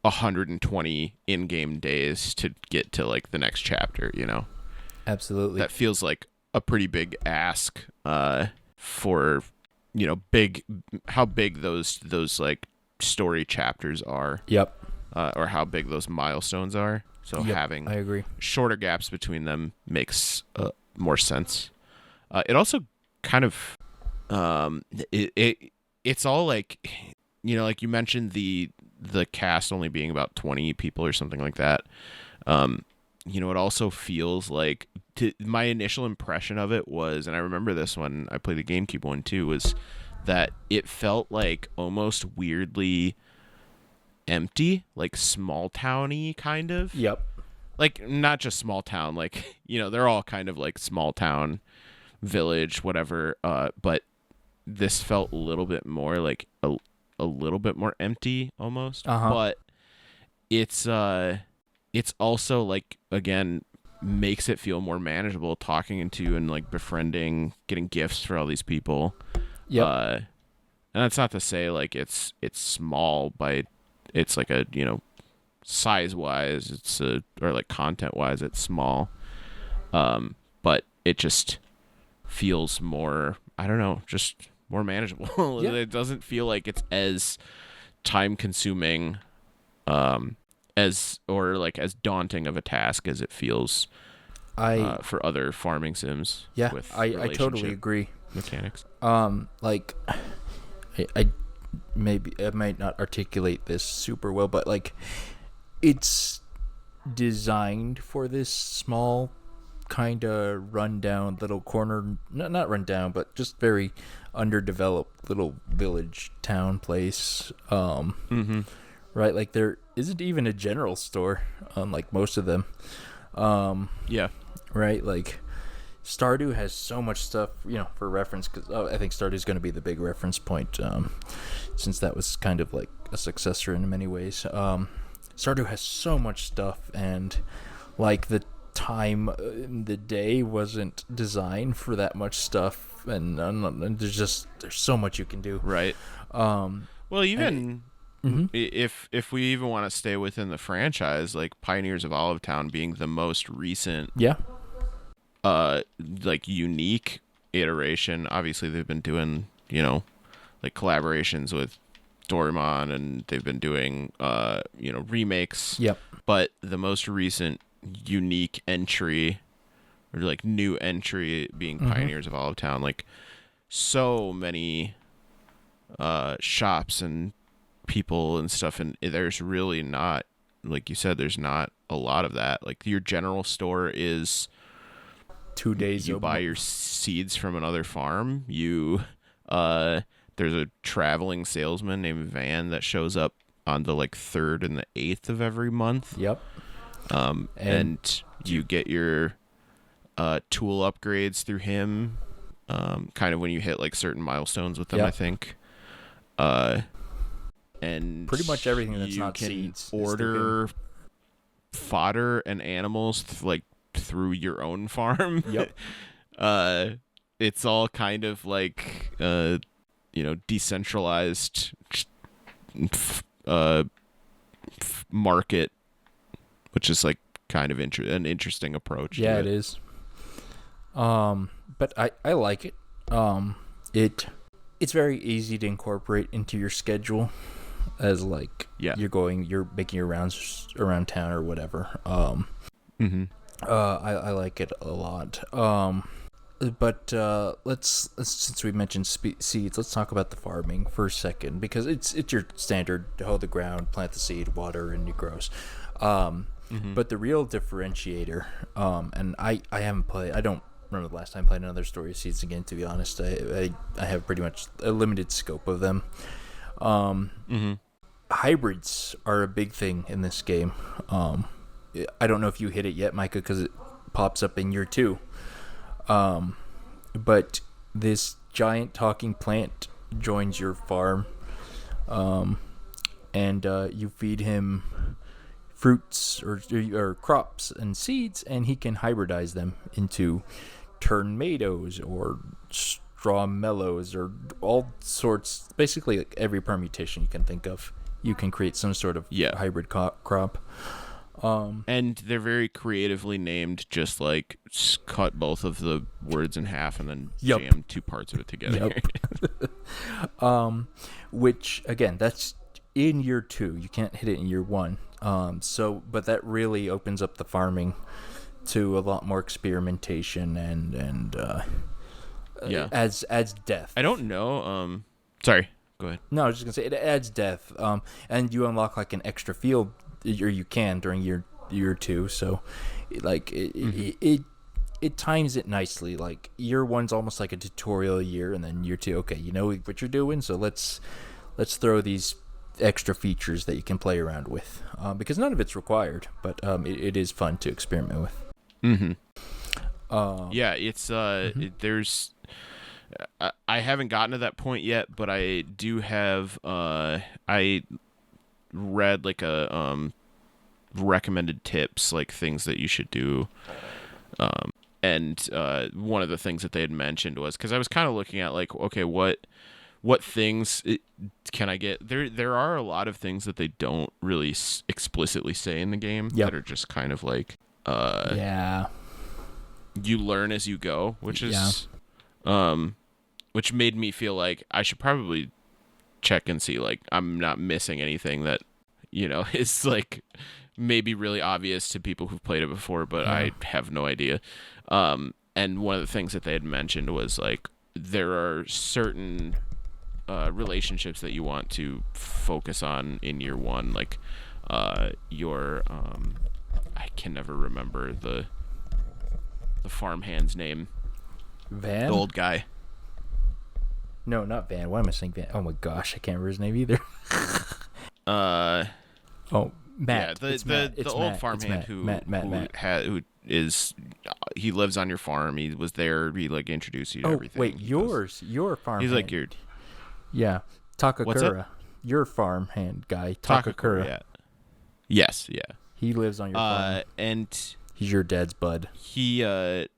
120 in-game days to get to the next chapter. Absolutely. That feels like a pretty big ask for how big those story chapters are. Yep. Or how big those milestones are. So having I agree. shorter gaps between them makes more sense. It also kind of it's all like you mentioned the cast only being about 20 people or something like that. It also feels like, my initial impression of it was, and I remember this when I played the GameCube one too, was that it felt like almost weirdly empty, small towny kind of. Yep. Not just small town, they're all kind of small town, village, whatever. But this felt a little bit more a little bit more empty almost. Uh-huh. But it's it's also like, again, makes it feel more manageable talking into and like befriending, getting gifts for all these people. Yep. And that's not to say like it's small by, it's like a, size wise, or like content wise, it's small. But it just feels more, I don't know, just more manageable. Yeah. It doesn't feel like it's as time consuming, as, or like as daunting of a task as it feels I for other farming sims yeah, with I totally relationship agree. mechanics. Like I maybe I might not articulate this super well, but like it's designed for this small kind of rundown little corner, not rundown, but just very underdeveloped little village town place. Right, like there isn't even a general store, unlike most of them. Yeah. Right, like Stardew has so much stuff, for reference, because I think Stardew is going to be the big reference point, since that was kind of like a successor in many ways. Stardew has so much stuff, and like the time in the day wasn't designed for that much stuff, and there's so much you can do. Right. Well, even Mm-hmm. if we even want to stay within the franchise, like Pioneers of Olive Town being the most recent, Yeah. like unique iteration. Obviously, they've been doing, like collaborations with Doraemon, and they've been doing, remakes. Yep. But the most recent unique entry, or like new entry, being Pioneers of Olive Town, like so many shops and people and stuff, and there's really not, like you said, there's not a lot of that. Like your general store is 2 days you buy your seeds from another farm. There's a traveling salesman named Van that shows up on the like 3rd and the 8th of every month. Yep. And you get your tool upgrades through him, kind of when you hit like certain milestones with them. Yep. I think and pretty much everything that's you not can seeds is order fodder and animals through your own farm. Yep. It's all kind of like decentralized market, which is like kind of an interesting approach. Yeah, to it is. But I like it. It's very easy to incorporate into your schedule, as like you're making your rounds around town or whatever. I like it a lot. But let's since we mentioned seeds, let's talk about the farming for a second, because it's your standard hoe the ground, plant the seed, water, and it grows. But the real differentiator, and I haven't played. I don't remember the last time I played another Story of Seeds again. To be honest, I have pretty much a limited scope of them. Hybrids are a big thing in this game. I don't know if you hit it yet, Micah, because it pops up in year 2. But this giant talking plant joins your farm, and you feed him fruits or crops and seeds, and he can hybridize them into tornadoes or straw mellows or all sorts. Basically, like every permutation you can think of, you can create some sort of hybrid crop. And they're very creatively named, just like cut both of the words in half and then jam 2 parts of it together. Which, again, that's in year 2. You can't hit it in year 1. But that really opens up the farming to a lot more experimentation and adds depth. I don't know. Sorry, go ahead. No, I was just gonna say it adds depth. And you unlock like an extra field, or you can during year 2. So, it times it nicely. Like year 1's almost like a tutorial year, and then year 2, okay, you know what you're doing, so let's throw these extra features that you can play around with, because none of it's required, but it is fun to experiment with. It's there's I haven't gotten to that point yet, but I do have I read like a recommended tips, like things that you should do. And one of the things that they had mentioned was, because I was kind of looking at like, okay, what things can I get? There are a lot of things that they don't really explicitly say in the game that are just kind of like, you learn as you go, which is, which made me feel like I should probably check and see like I'm not missing anything that, is like maybe really obvious to people who've played it before, but I have no idea. And one of the things that they had mentioned was like there are certain relationships that you want to focus on in year one, like your I can never remember the farmhand's name. Van? The old guy. No, not Van. Why am I saying Van? Oh my gosh, I can't remember his name either. Matt. Yeah, the old Matt. farmhand who he lives on your farm. He was there. He like introduced you to everything. Wait, your farmhand. He's like your. Yeah, Takakura. What's it? Your farmhand guy, Takakura. Yeah. Yes, yeah. He lives on your farm. And he's your dad's bud. He I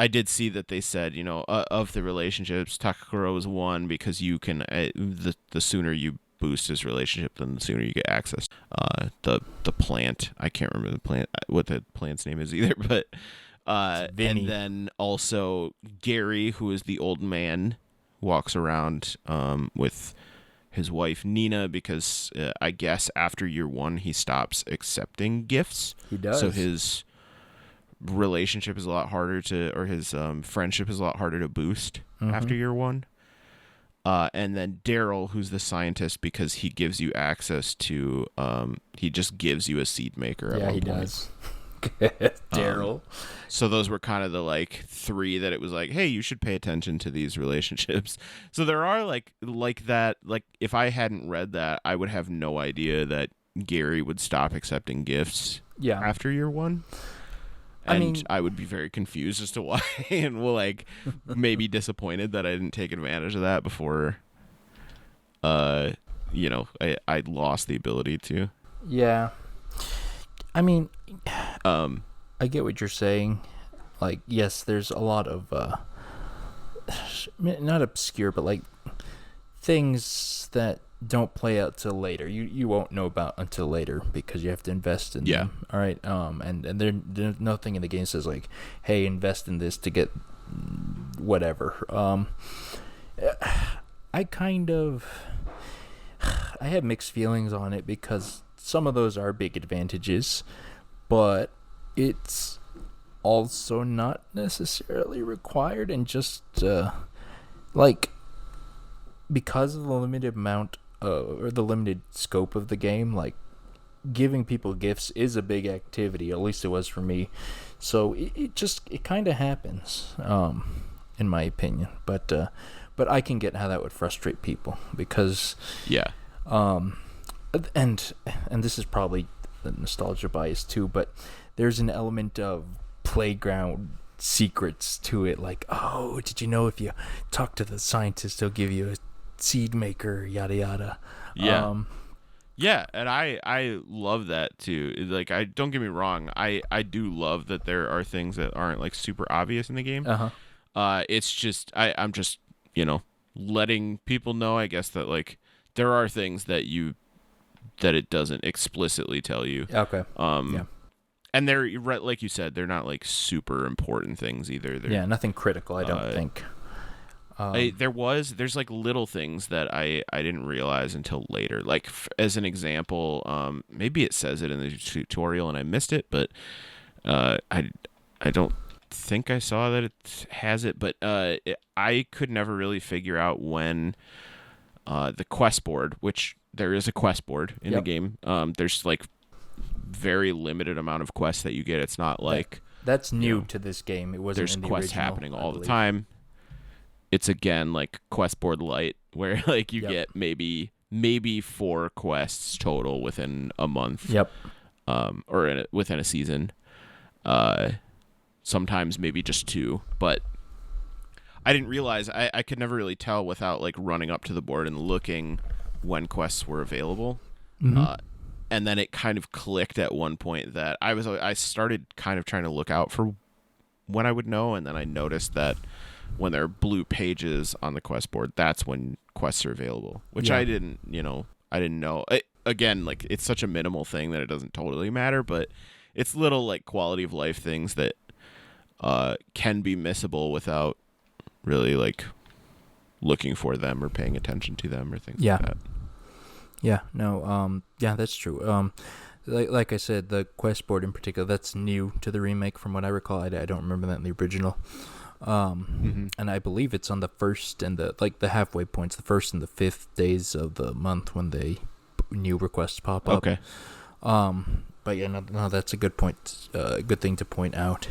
did see that they said, of the relationships, Takakura was one because you can the sooner you boost his relationship, then the sooner you get access. The plant, I can't remember what the plant's name is either, but and then also Gary, who is the old man, walks around with his wife Nina because I guess after year one he stops accepting gifts. He does. So his relationship is a lot harder or his friendship is a lot harder to boost after year one. And then Daryl, who's the scientist, because he gives you access to he just gives you a seed maker at one point. Does. Daryl. So those were kind of the like three that it was like, hey, you should pay attention to these relationships. So there are like that, like if I hadn't read that, I would have no idea that Gary would stop accepting gifts after year one. And I would be very confused as to why, and will like maybe disappointed that I didn't take advantage of that before I lost the ability to. Yeah. I get what you're saying. Like, yes, there's a lot of not obscure, but like things that don't play out till later. You won't know about until later because you have to invest in them. All right. And there's nothing in the game says like, hey, invest in this to get whatever. I have mixed feelings on it because some of those are big advantages, but it's also not necessarily required, and just like because of the limited amount or the limited scope of the game, like giving people gifts is a big activity. At least it was for me. So it kind of happens, in my opinion. But I can get how that would frustrate people because and this is probably the nostalgia bias too, but there's an element of playground secrets to it, like, oh, did you know if you talk to the scientist he'll give you a seed maker, yada yada. And I love that too. Like, I don't get me wrong, I do love that there are things that aren't like super obvious in the game. It's just I'm just letting people know, I guess, that like there are things that it doesn't explicitly tell you. Okay. And they're, like you said, they're not like super important things either. Nothing critical, I don't think. There's like little things that I didn't realize until later. Like as an example, maybe it says it in the tutorial and I missed it, but I don't think I saw that it has it. But I could never really figure out when the quest board, which there is a quest board in the game. There's like very limited amount of quests that you get. It's not like that's new to this game. It wasn't. There's in the quests original, happening all the time. It's again like quest board light, where like you get maybe 4 quests total within a month. Or within a season. Sometimes maybe just 2, but I didn't realize I could never really tell without like running up to the board and looking when quests were available. and then it kind of clicked at one point that I started kind of trying to look out for when I would know, and then I noticed that when there are blue pages on the quest board, that's when quests are available, which I didn't know. Again, like, it's such a minimal thing that it doesn't totally matter, but it's little like quality of life things that can be missable without really like looking for them or paying attention to them or things like that. Yeah, no, that's true. Like I said, the quest board in particular, that's new to the remake from what I recall. I don't remember that in the original. And I believe it's on the first and the halfway points, the first and the fifth days of the month when the new requests pop up. Okay. But yeah, no, that's a good point. Good thing to point out.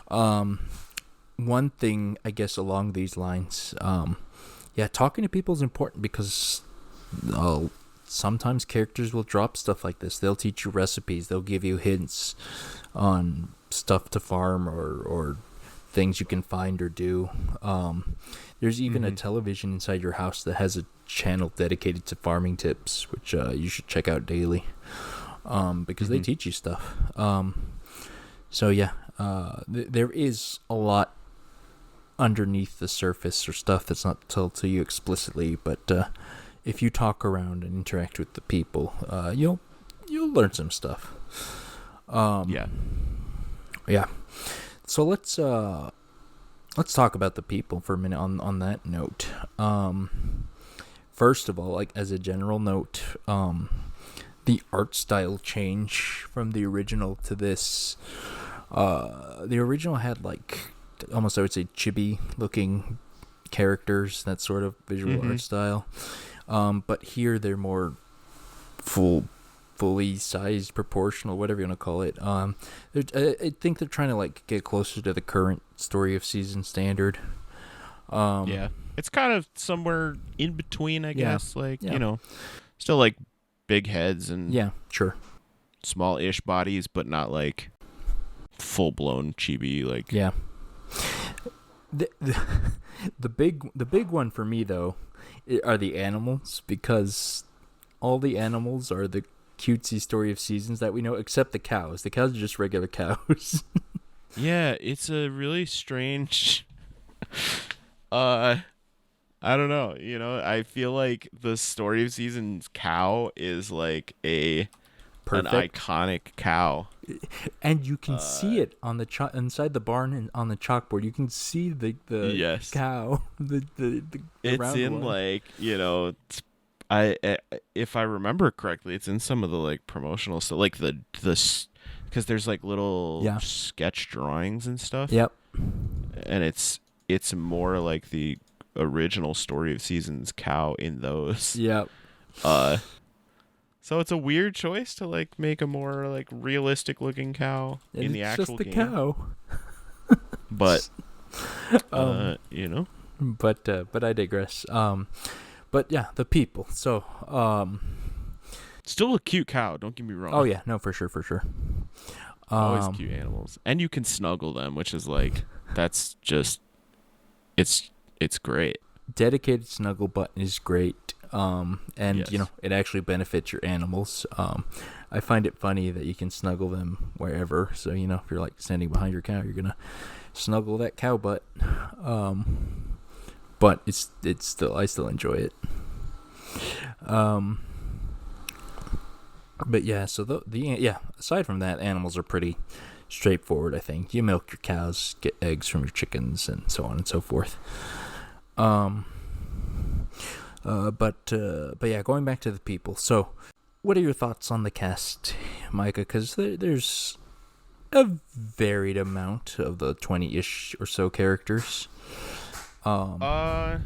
One thing, I guess, along these lines, talking to people is important because sometimes characters will drop stuff like this. They'll teach you recipes. They'll give you hints on stuff to farm or things you can find or do. There's even a television inside your house that has a channel dedicated to farming tips, which you should check out daily, because they teach you stuff. There is a lot underneath the surface or stuff that's not told to you explicitly, but if you talk around and interact with the people, you'll learn some stuff. So let's talk about the people for a minute on that note. First of all, like as a general note, the art style change from the original to this. The original had like almost, I would say, chibi looking characters, that sort of visual art style. But here they're more fully sized, proportional, whatever you want to call it. I think they're trying to like get closer to the current Story of Season standard. It's kind of somewhere in between, I guess. Like, still like big heads and small-ish bodies, but not like full-blown chibi. Like, the big one for me though are the animals, because all the animals are the cutesy Story of Seasons that we know, except the cows. The cows are just regular cows. Yeah, it's a really strange. I don't know. I feel like the Story of Seasons cow is like an iconic cow. And you can see it on the inside the barn and on the chalkboard. You can see the cow. It's in one. Like, if I remember correctly, it's in some of the like promotional stuff, like the because there's like little sketch drawings and stuff. Yep. And it's more like the original Story of Seasons cow in those. Yep. So it's a weird choice to like make a more like realistic looking cow in the actual game. It's just the cow. But But I digress. But yeah, the people. So still a cute cow, don't get me wrong. Oh yeah, no, for sure. Always cute animals. And you can snuggle them, which is like, that's just, it's great. Dedicated snuggle button is great. It actually benefits your animals. I find it funny that you can snuggle them wherever. So, if you're like standing behind your cow, you're going to snuggle that cow butt. But it's still, I still enjoy it. But yeah, so aside from that, animals are pretty straightforward, I think. You milk your cows, get eggs from your chickens, and so on and so forth. But going back to the people. So, what are your thoughts on the cast, Micah? Because there's a varied amount of the 20-ish or so characters. I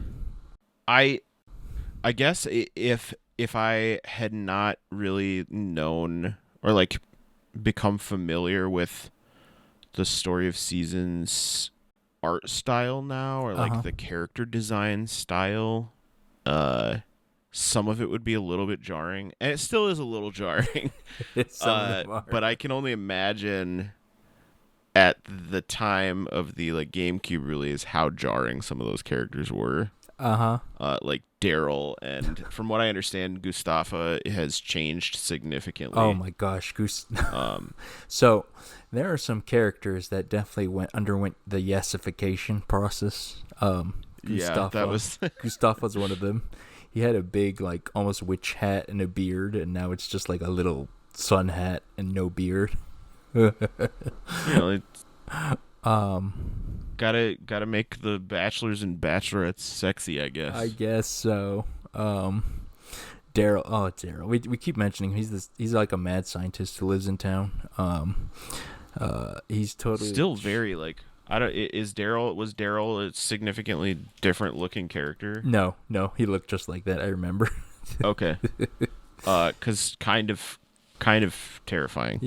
guess if I had not really known or like become familiar with the Story of Seasons art style now, or like the character design style, some of it would be a little bit jarring, and it still is a little jarring. But I can only imagine at the time of the like GameCube release how jarring some of those characters were. like Daryl, and from what I understand, Mustafa has changed significantly. Oh my gosh, Goose. Um, So there are some characters that definitely underwent the yesification process. yeah, that was Gustafa's one of them. He had a big, like, almost witch hat and a beard, and now it's just like a little sun hat and no beard. it's Um, gotta make the bachelors and bachelorettes sexy, I guess. I guess so. Daryl. Oh, Daryl. We keep mentioning him. He's like a mad scientist who lives in town. He's totally Still very like I don't. Was Daryl a significantly different looking character? No, he looked just like that. I remember. Okay. 'Cause kind of terrifying.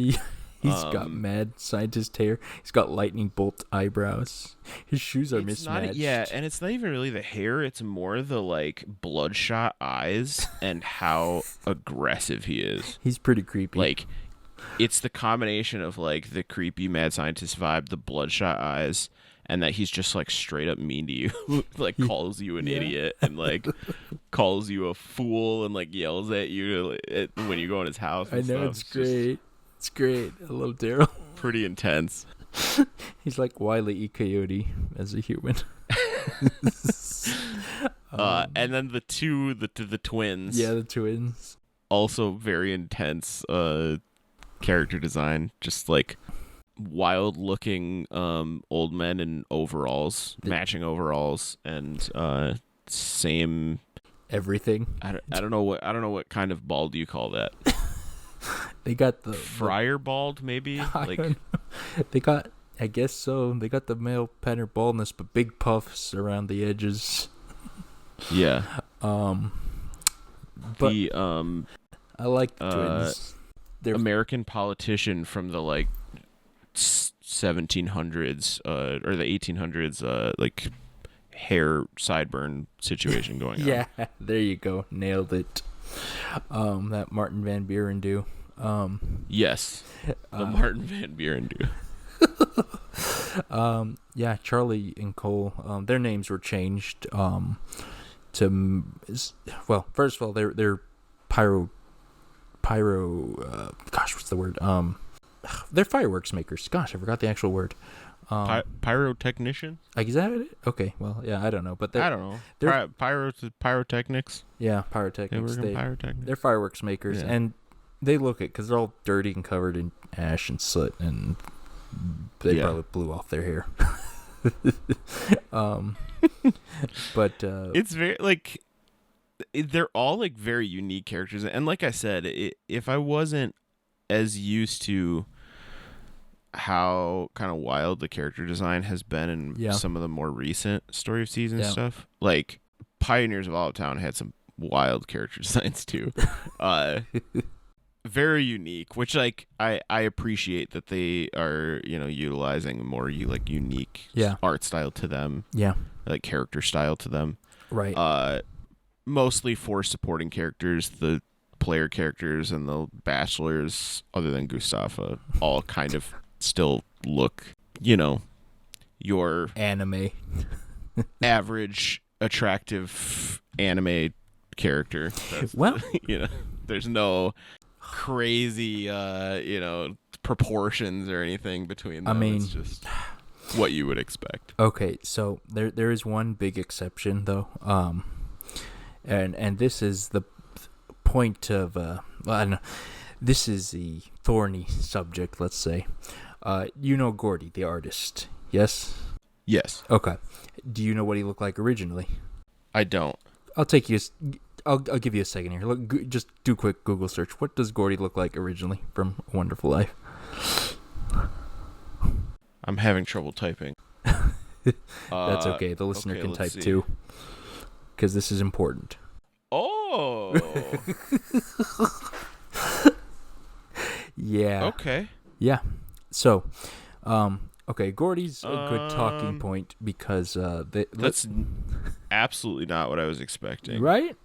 He's got mad scientist hair. He's got lightning bolt eyebrows. His shoes are mismatched. And it's not even really the hair. It's more the like bloodshot eyes and how aggressive he is. He's pretty creepy. Like, it's the combination of like the creepy mad scientist vibe, the bloodshot eyes, and that he's just like straight up mean to you, like calls you an idiot and like calls you a fool and like yells at you when you go in his house. I know, it's great. It's great. I love Daryl. Pretty intense. He's like Wile E. Coyote as a human. And then the twins. Yeah, the twins. Also very intense character design. Just like wild looking old men in overalls, matching overalls, and same everything. I don't know what kind of bald do you call that? They got the friar bald, maybe. They got, I guess so. They got the male pattern baldness, but big puffs around the edges. Yeah. But I like the twins. They're American politician from the like 1700s or the 1800s, like hair sideburn situation going on. Yeah, there you go. Nailed it. That Martin Van Buren do. Yes, the Martin Van Buren do. Yeah, Charlie and Cole. Their names were changed. To well, first of all, they're pyro. Gosh, what's the word? They're fireworks makers. Gosh, I forgot the actual word. Pyrotechnician? Like, is that it? Okay, well, yeah, I don't know, but I don't know. Pyrotechnics. Yeah, pyrotechnics. They're fireworks makers, Yeah. and they look it because they're all dirty and covered in ash and soot, and they probably blew off their hair. But it's very like they're all like very unique characters, and like I said, if I wasn't as used to how kind of wild the character design has been in some of the more recent Story of Seasons stuff, like Pioneers of Olive had some wild character designs too. Very unique, which like I appreciate that they are, utilizing more unique art style to them, like character style to them, right. Mostly for supporting characters, the player characters and the bachelors, other than Gustafa, all kind of still look, your anime average attractive anime character. Well, there's no crazy proportions or anything between them. I mean, it's just what you would expect. Okay, so there is one big exception though, and this is the point of I don't know, this is the thorny subject, let's say. Gordy the artist, yes? Yes. Okay. Do you know what he looked like originally? I don't. I'll give you a second here. Look, just do a quick Google search. What does Gordy look like originally from A Wonderful Life? I'm having trouble typing. That's okay. The listener can type too, because this is important. Oh. Yeah. Okay. Yeah. So, okay, Gordy's a good talking point because that's absolutely not what I was expecting. Right?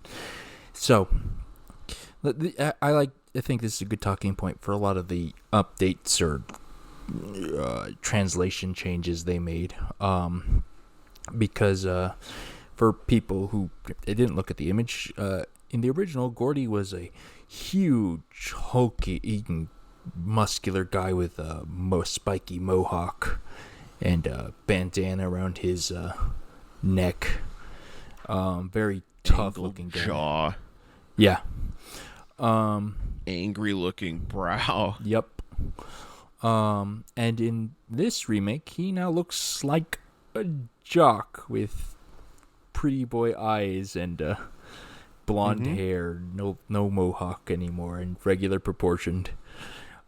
So, I think this is a good talking point for a lot of the updates or translation changes they made. Because for people who didn't look at the image, in the original, Gordy was a huge, hulky, muscular guy with a spiky mohawk and a bandana around his neck. Very tough-looking guy. Jaw. Yeah. Angry-looking brow. Yep. And in this remake, he now looks like a jock with pretty boy eyes and blonde hair, no mohawk anymore, and regular proportioned.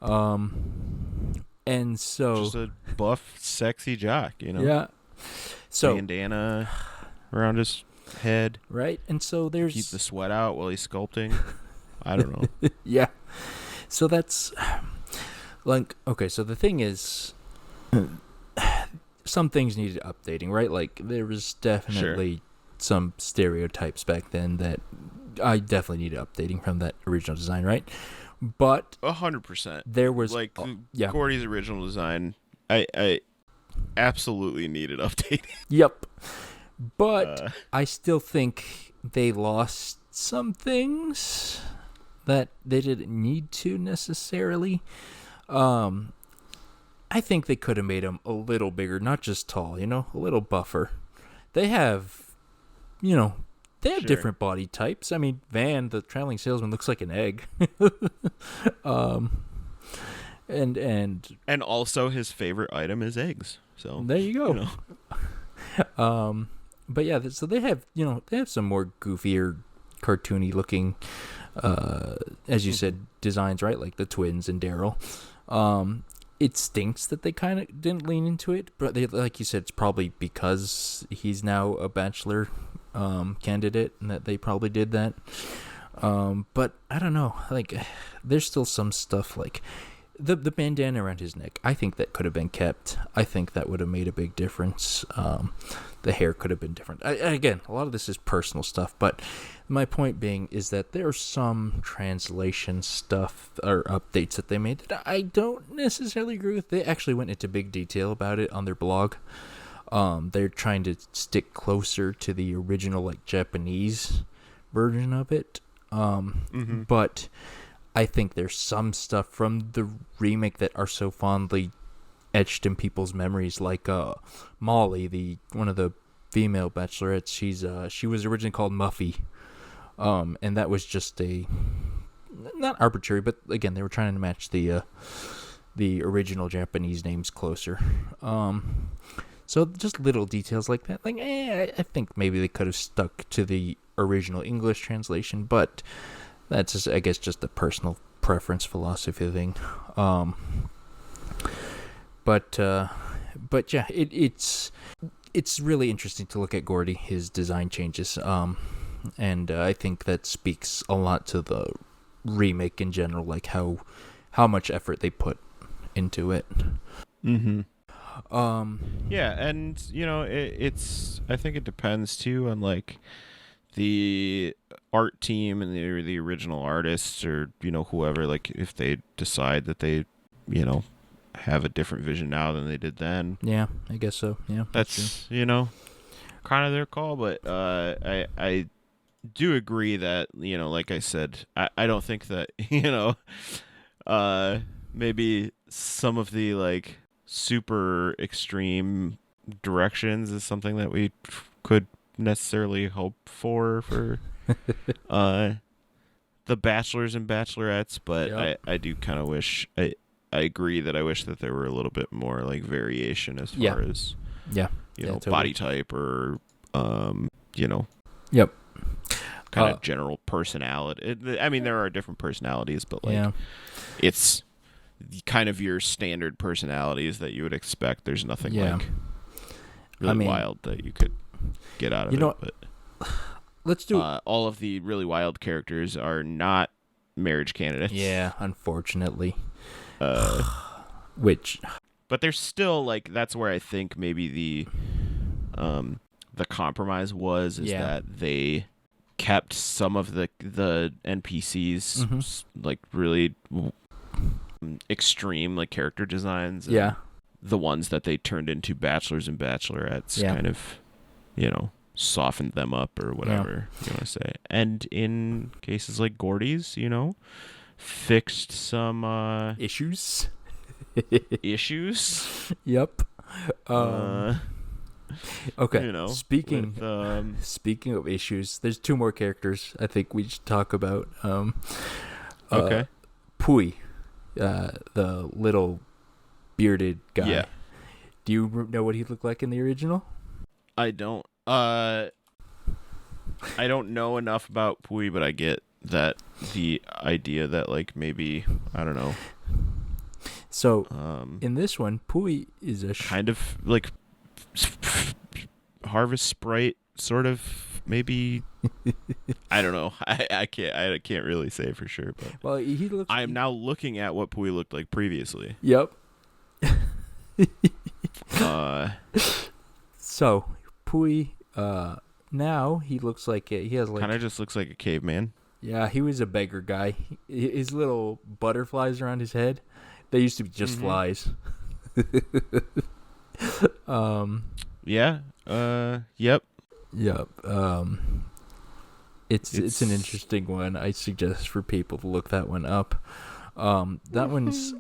And so just a buff, sexy jock, Yeah. So bandana around his head. Right, and so there's keep the sweat out while he's sculpting. I don't know. Yeah. So that's like, okay, so the thing is, some things needed updating, right? Like, there was definitely some stereotypes back then that I definitely needed updating from that original design, right? But 100%. There was like Gordy's original design. I absolutely needed updating. Yep. But I still think they lost some things that they didn't need to necessarily. I think they could have made him a little bigger, not just tall, a little buffer. They have, different body types. I mean, Van, the traveling salesman, looks like an egg. And also his favorite item is eggs. So there you go. But yeah, so they have, they have some more goofier, cartoony looking, as you said, designs, right? Like the twins and Daryl. It stinks that they kind of didn't lean into it, but like you said, it's probably because he's now a Bachelor candidate, and that they probably did that. But I don't know, like, there's still some stuff like the bandana around his neck. I think that could have been kept. I think that would have made a big difference. The hair could have been different. Again, a lot of this is personal stuff, but my point being is that there's some translation stuff or updates that they made that I don't necessarily agree with. They actually went into big detail about it on their blog. They're trying to stick closer to the original, like, Japanese version of it. But I think there's some stuff from the remake that are so fondly etched in people's memories, like Molly, one of the female bachelorettes. She was originally called Muffy, and that was just not arbitrary, but again, they were trying to match the original Japanese names closer. So just little details like that. Like, I think maybe they could have stuck to the original English translation, but that's just, I guess, just a personal preference philosophy thing. But yeah, it's really interesting to look at Gordy, his design changes, and I think that speaks a lot to the remake in general, like how much effort they put into it. Yeah, and it's I think it depends too on like the art team and the original artists, or whoever, like if they decide that they have a different vision now than they did then. Yeah, I guess so. Yeah, that's kind of their call. But I do agree that like I said, I don't think that maybe some of the like super extreme directions is something that we could necessarily hope for the bachelors and bachelorettes, but yep. I do kind of wish I agree that I wish that there were a little bit more like variation as far as totally. Body type or yep, kind of general personality. I mean, there are different personalities, but like it's kind of your standard personalities that you would expect. There's nothing like really wild that you could get out of it. But let's do all of the really wild characters are not marriage candidates. Yeah, unfortunately. But there's still like, that's where I think maybe the compromise was that they kept some of the NPCs like really extreme like character designs. And the ones that they turned into bachelors and bachelorettes kind of softened them up or whatever you want to say. And in cases like Gordy's, fixed some Issues. issues. Yep. Okay. Speaking Speaking of issues, there's two more characters I think we should talk about. Okay. Pui, the little bearded guy. Yeah. Do you know what he looked like in the original? I don't. I don't know enough about Pui, but I get that the idea that like maybe I don't know. So in this one, Pui is a kind of like Harvest Sprite, sort of maybe. I don't know. I can't really say for sure. But well, he looks. I am now looking at what Pui looked like previously. Yep. So Pui, now he looks like he has like kind of just looks like a caveman. Yeah, he was a beggar guy. His little butterflies around his head, they used to be just flies. Yeah. Yep. Yep. It's an interesting one. I suggest for people to look that one up. That one's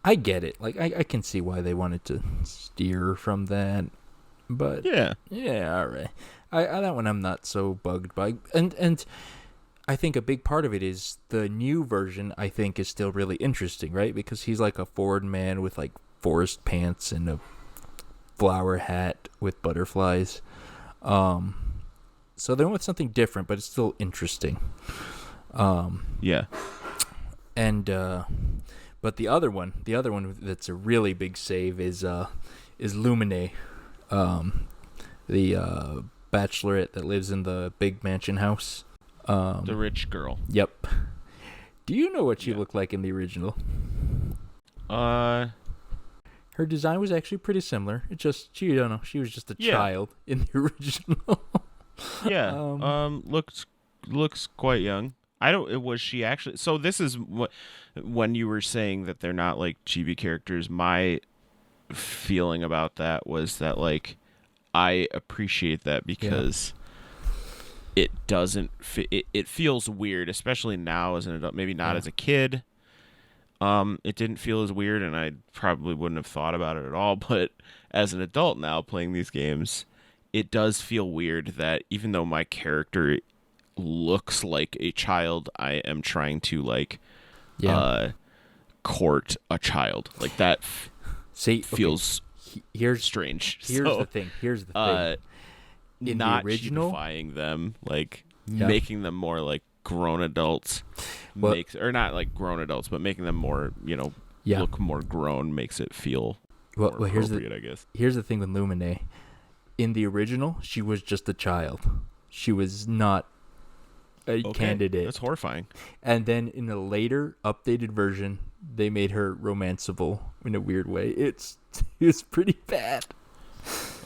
I get it. Like I can see why they wanted to steer from that, but yeah, all right. I that one I'm not so bugged by, and I think a big part of it is the new version. I think is still really interesting, right? Because he's like a forward man with like forest pants and a flower hat with butterflies. So they went with something different, but it's still interesting. Yeah. And but the other one that's a really big save is Lumine, the bachelorette that lives in the big mansion house. The rich girl. Yep. Do you know what she looked like in the original? Her design was actually pretty similar. It just she was just a child in the original. Looks quite young. Was she actually? So this is what when you were saying that they're not like chibi characters. My feeling about that was that like I appreciate that because it doesn't. It feels weird, especially now as an adult. Maybe not as a kid. It didn't feel as weird, and I probably wouldn't have thought about it at all. But as an adult now playing these games, it does feel weird that even though my character looks like a child, I am trying to like court a child. Like that feels strange. Here's the thing. In not the original, cheapifying them, like making them more like grown adults or not like grown adults, but making them more, look more grown makes it feel more appropriate, I guess. Here's the thing with Lumine. In the original, she was just a child. She was not a candidate. That's horrifying. And then in a later updated version, they made her romanceable in a weird way. It's pretty bad.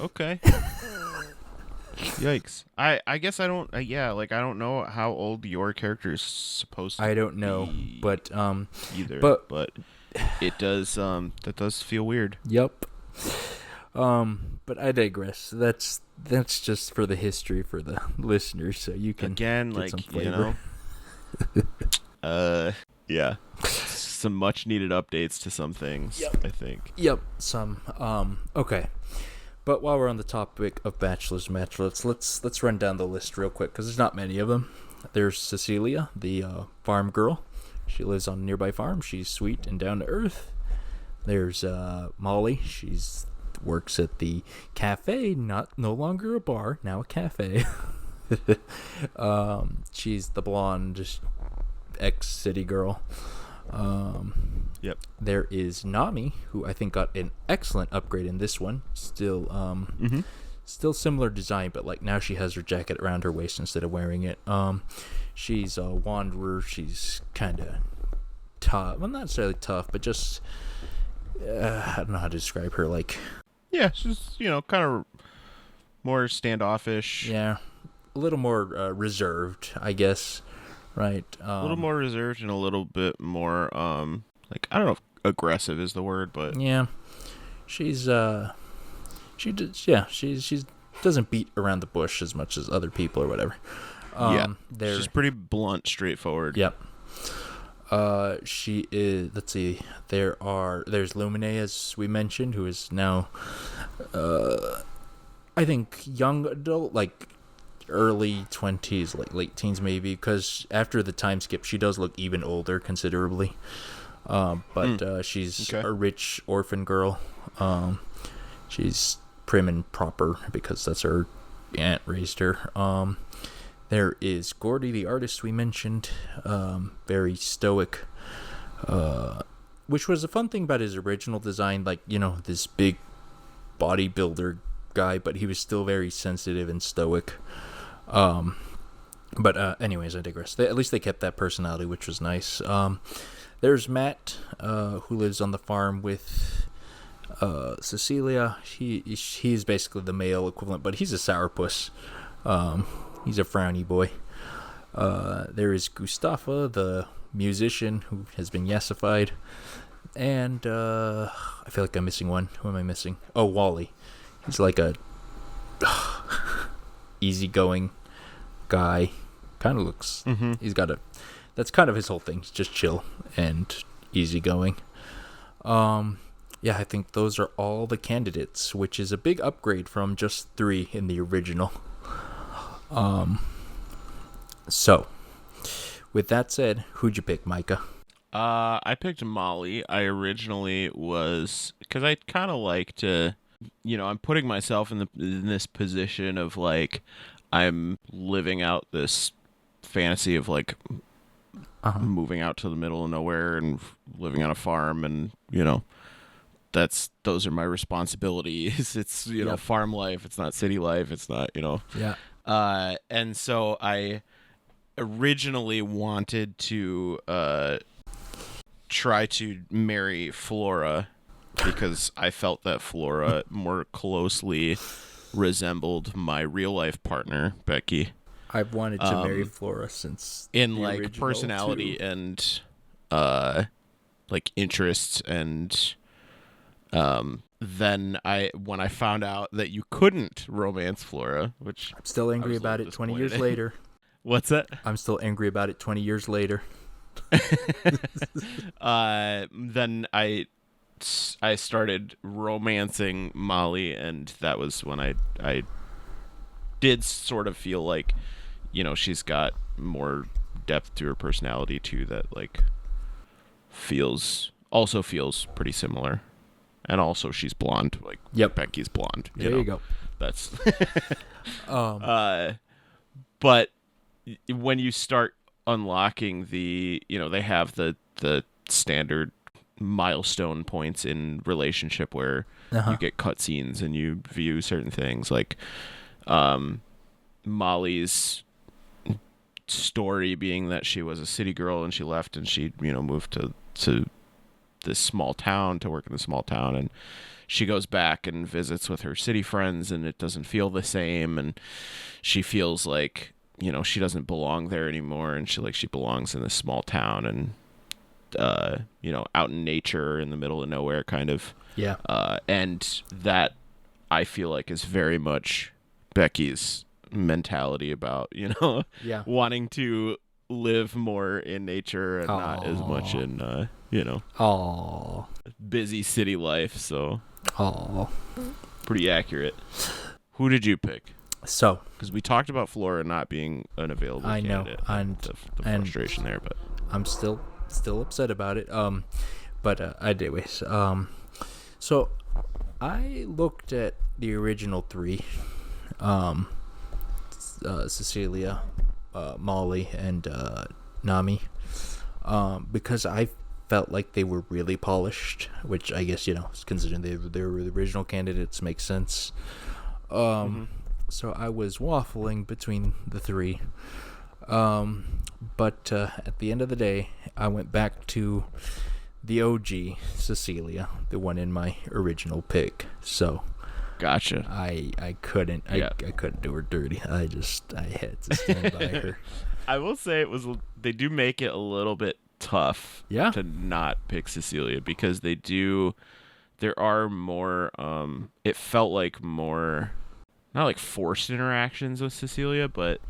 Okay. Yikes. I guess I don't I don't know how old your character is supposed to be. I don't know, but either. But it does that does feel weird. Yep. But I digress. That's just for the history for the listeners, so you can again get some flavor. Some much needed updates to some things. I think. Yep. Okay. But while we're on the topic of bachelors and bachelorettes, let's run down the list real quick because there's not many of them. There's Cecilia, the farm girl. She lives on a nearby farm. She's sweet and down to earth. There's Molly. She's works at the cafe, no longer a bar, now a cafe. She's the blonde ex-city girl. Yep. There is Nami, who I think got an excellent upgrade in this one. Still similar design, but like now she has her jacket around her waist instead of wearing it. She's a wanderer. She's kind of tough. Well, not necessarily tough, but just I don't know how to describe her. Like, yeah, she's kind of more standoffish. Yeah, a little more reserved, I guess. Right. A little more reserved and a little bit more like I don't know if aggressive is the word, but yeah, she's She doesn't beat around the bush as much as other people or whatever. She's pretty blunt, straightforward. Yep. She is. Let's see. There's Lumine, as we mentioned, who is now, I think, young adult, like early 20s, like late teens maybe. Because after the time skip, she does look even older considerably. But she's a rich orphan girl. She's prim and proper because that's her aunt raised her. There is Gordy, the artist we mentioned, very stoic, which was a fun thing about his original design, like, this big bodybuilder guy, but he was still very sensitive and stoic. But anyways, I digress. At least they kept that personality, which was nice. There's Matt, who lives on the farm with Cecilia. He's basically the male equivalent, but he's a sourpuss. He's a frowny boy. There is Gustafa, the musician who has been yesified. And I feel like I'm missing one. Who am I missing? Oh, Wally. He's like a easygoing guy. Kind of looks... He's got that's kind of his whole thing. He's just chill and easygoing. Yeah, I think those are all the candidates, which is a big upgrade from just 3 in the original. So, with that said, who'd you pick, Micah? I picked Molly. I originally was, because I kind of like to, I'm putting myself in this position of like, I'm living out this fantasy of like moving out to the middle of nowhere and living on a farm, and those are my responsibilities. It's farm life. It's not city life. It's not Yeah. And so I originally wanted to try to marry Flora because I felt that Flora more closely resembled my real life partner, Becky. I've wanted to marry Flora since in the like original personality too. and like interests, and then when I found out that you couldn't romance Flora, which I'm still angry about it 20 years later. What's that? I'm still angry about it 20 years later. Then I started romancing Molly, and that was when I did sort of feel like, she's got more depth to her personality too, that like feels pretty similar. And also she's blonde, like Becky's blonde. There you go. That's but when you start unlocking the, they have the standard milestone points in relationship where you get cutscenes and you view certain things, like Molly's story being that she was a city girl and she left and she moved to this small town to work in a small town, and she goes back and visits with her city friends, and it doesn't feel the same, and she feels like she doesn't belong there anymore, and she belongs in this small town, and out in nature in the middle of nowhere kind of. And that I feel like is very much Becky's mentality about wanting to live more in nature and not as much in busy city life. So pretty accurate. Who did you pick? So, because we talked about Flora not being an available candidate. I know, the frustration there, but I'm still upset about it. Anyways, so I looked at the original 3, Cecilia, Molly, and Nami, because I felt like they were really polished, which I guess considering they were the original candidates makes sense. So I was waffling between the 3. But at the end of the day, I went back to the OG Cecilia, the one in my original pick. So gotcha. I couldn't do her dirty. I had to stand by her. I will say they do make it a little bit tough to not pick Cecilia, because they do there are more it felt like more, not like forced interactions with Cecilia, but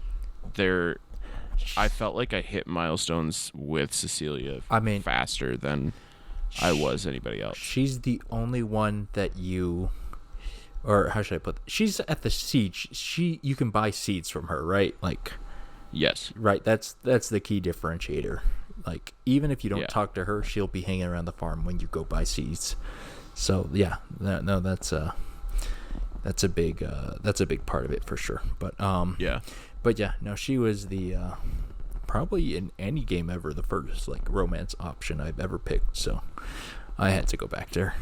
I felt like I hit milestones with Cecilia faster than I was anybody else. She's the only one that or how should I put it? She's at the siege. You can buy seeds from her, right? Like, yes, right. That's the key differentiator. Like, even if you don't talk to her, she'll be hanging around the farm when you go buy seeds. So yeah, that's a big part of it for sure. But she was the probably in any game ever the first like romance option I've ever picked. So I had to go back there.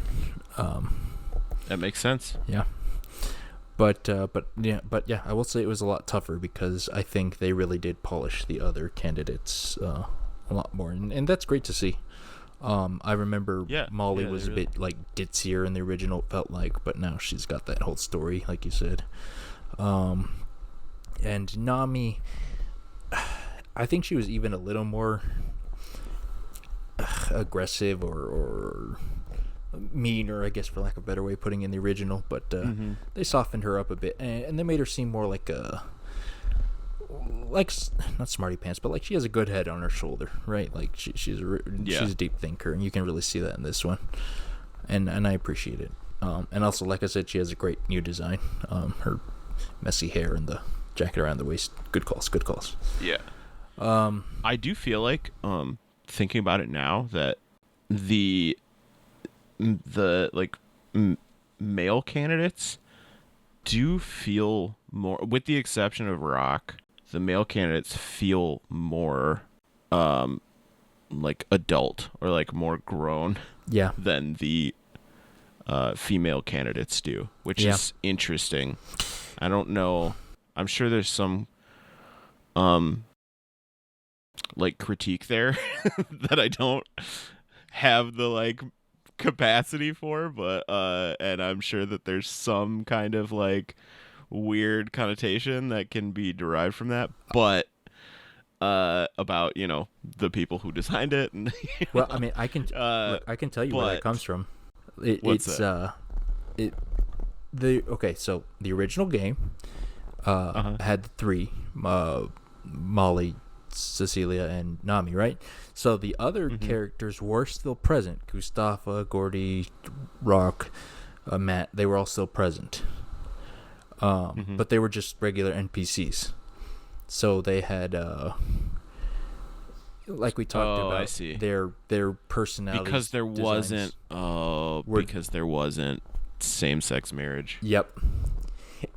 That makes sense. Yeah. But I will say it was a lot tougher because I think they really did polish the other candidates a lot more, and that's great to see. I remember Molly was a bit like ditzier in the original, it felt like, but now she's got that whole story, like you said. And Nami, I think she was even a little more aggressive or meaner, I guess, for lack of a better way of putting it, in the original, but they softened her up a bit, and they made her seem more like not smarty pants, but like she has a good head on her shoulder, right? Like she's a deep thinker, and you can really see that in this one, and I appreciate it. And also, like I said, she has a great new design. Her messy hair and the jacket around the waist. Good calls. Yeah. I do feel like, thinking about it now, that the male candidates do feel more, with the exception of Rock, the male candidates feel more like adult or like more grown than the female candidates do, which is interesting. I don't know, I'm sure there's some like critique there that I don't have the like capacity for, but and I'm sure that there's some kind of like weird connotation that can be derived from that, but about the people who designed it, and well, I mean, I can tell you where that comes from. So the original game had three, Molly, Cecilia, and Nami, right? So the other characters were still present. Gustafa, Gordy, Rock, Matt, they were all still present. But they were just regular NPCs. So they had like we talked about, I see. their personalities, because there wasn't same-sex marriage. Yep.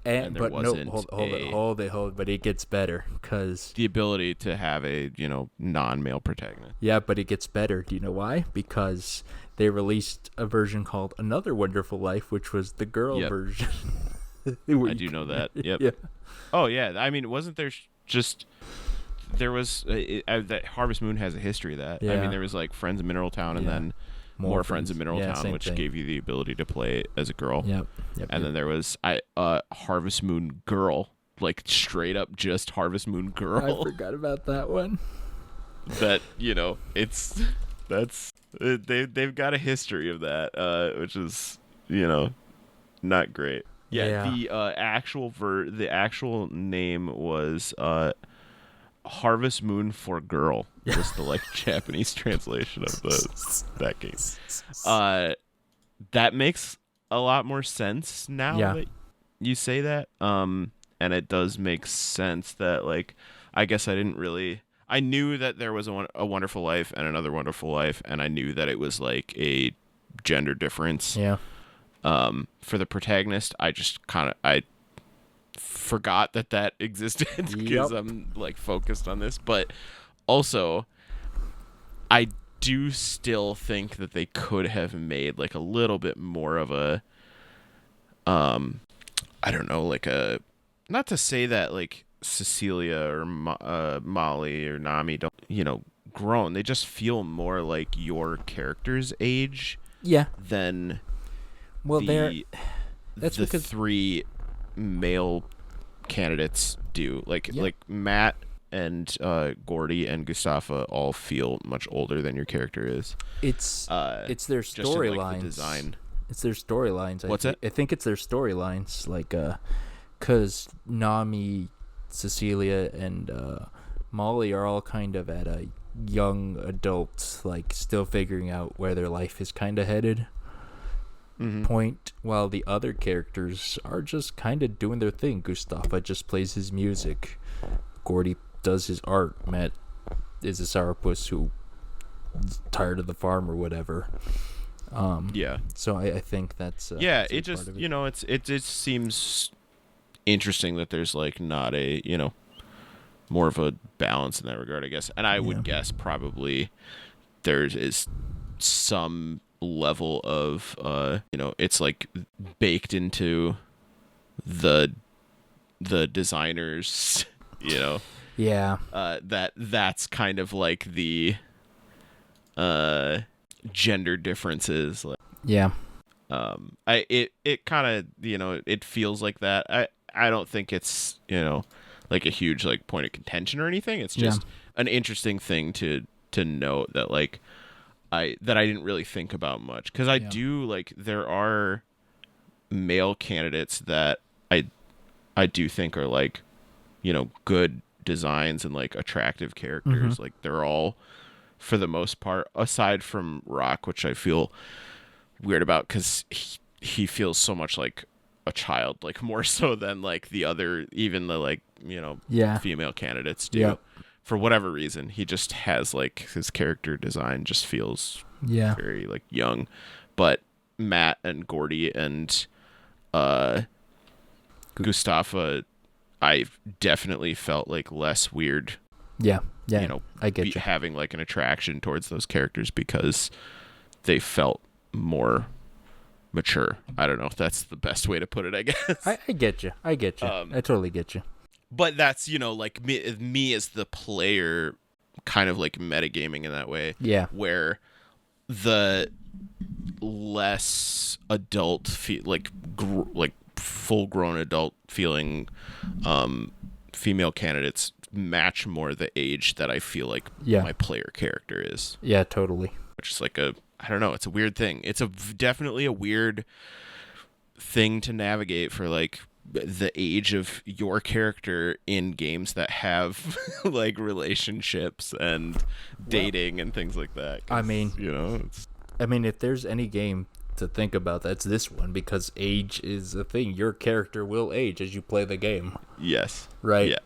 And there wasn't hold it, but it gets better, because the ability to have a non-male protagonist. Yeah, but it gets better. Do you know why? Because they released a version called Another Wonderful Life, which was the girl version. I do know that. Yep. Yeah. Oh yeah. I mean, wasn't there just there was that Harvest Moon has a history of that. Yeah. I mean, there was like Friends of Mineral Town, and then more Friends of Mineral Town, which gave you the ability to play as a girl. Yep. And then there was Harvest Moon Girl, like straight up just Harvest Moon Girl. I forgot about that one. That they've got a history of that, which is not great. Yeah. The the actual name was Harvest Moon for Girl. Was the like Japanese translation of that game. That makes a lot more sense now that you say that. And it does make sense that, like, I guess I knew that there was a Wonderful Life and Another Wonderful Life, and I knew that it was like a gender difference. Yeah. For the protagonist, I forgot that existed because I'm like focused on this, but also I do still think that they could have made like a little bit more of a I don't know, like a, not to say that like Cecilia or Molly or Nami don't grown, they just feel more like your character's age than that's the because three male candidates do. Like Matt and Gordy and Gustafa all feel much older than your character is. It's their storylines. Like, the design. It's their storylines. What's it? I think it's their storylines, like, because Nami, Cecilia, and Molly are all kind of at a young adult, like, still figuring out where their life is kind of headed point, while the other characters are just kind of doing their thing. Gustava just plays his music. Gordy does his art. Matt is a sourpuss who tired of the farm or whatever. So I think that's it just it just seems interesting that there's like not a more of a balance in that regard, I guess. And I would guess probably there is some level of it's like baked into the designers that's kind of like the gender differences, like it kind of it feels like that. I don't think it's like a huge like point of contention or anything. It's just an interesting thing to note that like I didn't really think about much, because I do like there are male candidates that I do think are like good designs and like attractive characters. Like they're all, for the most part, aside from Rock, which I feel weird about because he feels so much like a child, like more so than like the other, even the like female candidates do. For whatever reason, he just has like his character design just feels very like young. But Matt and Gordy and Gustava, I definitely felt like less weird. I get you having like an attraction towards those characters because they felt more mature. I don't know if that's the best way to put it, I guess. I get you. I totally get you. But that's, like me as the player kind of like metagaming in that way. Yeah. Where the less adult like full grown adult feeling female candidates match more the age that I feel like my player character is. Yeah, totally. Which is like I don't know, it's a weird thing. It's definitely a weird thing to navigate for like the age of your character in games that have like relationships and dating and things like that. I mean, if there's any game to think about, that's this one, because age is a thing. Your character will age as you play the game. Yes. Right. Yeah.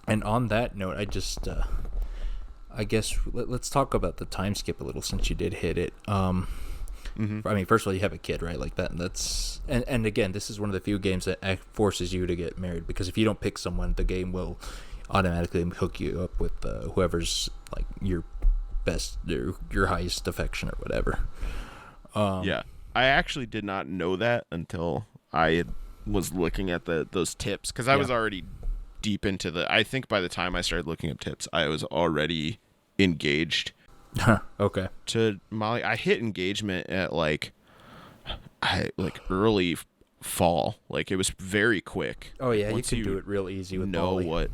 And on that note, I just I guess let's talk about the time skip a little, since you did hit it. I mean, first of all, you have a kid, right? Like that, and again, this is one of the few games that forces you to get married, because if you don't pick someone, the game will automatically hook you up with whoever's like your best, your highest affection or whatever. I actually did not know that until I was looking at those tips, because I was already deep into I think by the time I started looking up tips, I was already engaged. Okay. To Molly, I hit engagement at early fall. Like it was very quick. Oh yeah, you can do it real easy with Molly.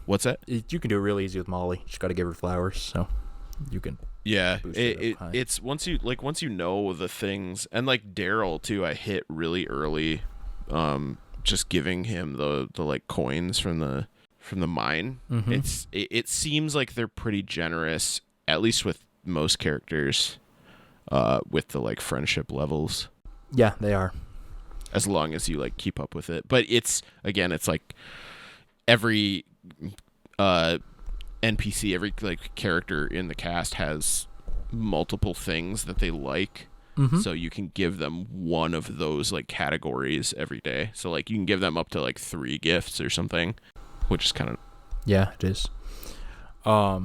What's that? You can do it real easy with Molly. You just got to give her flowers, so you can. Yeah, it's once you know the things, and like Daryl too. I hit really early, just giving him the like coins from the mine. It seems like they're pretty generous, at least with most characters, with the like friendship levels. Yeah, they are. As long as you like keep up with it. But it's like every NPC, every like character in the cast has multiple things that they like. So you can give them one of those like categories every day. So like you can give them up to like 3 gifts or something, which is kind of it is. But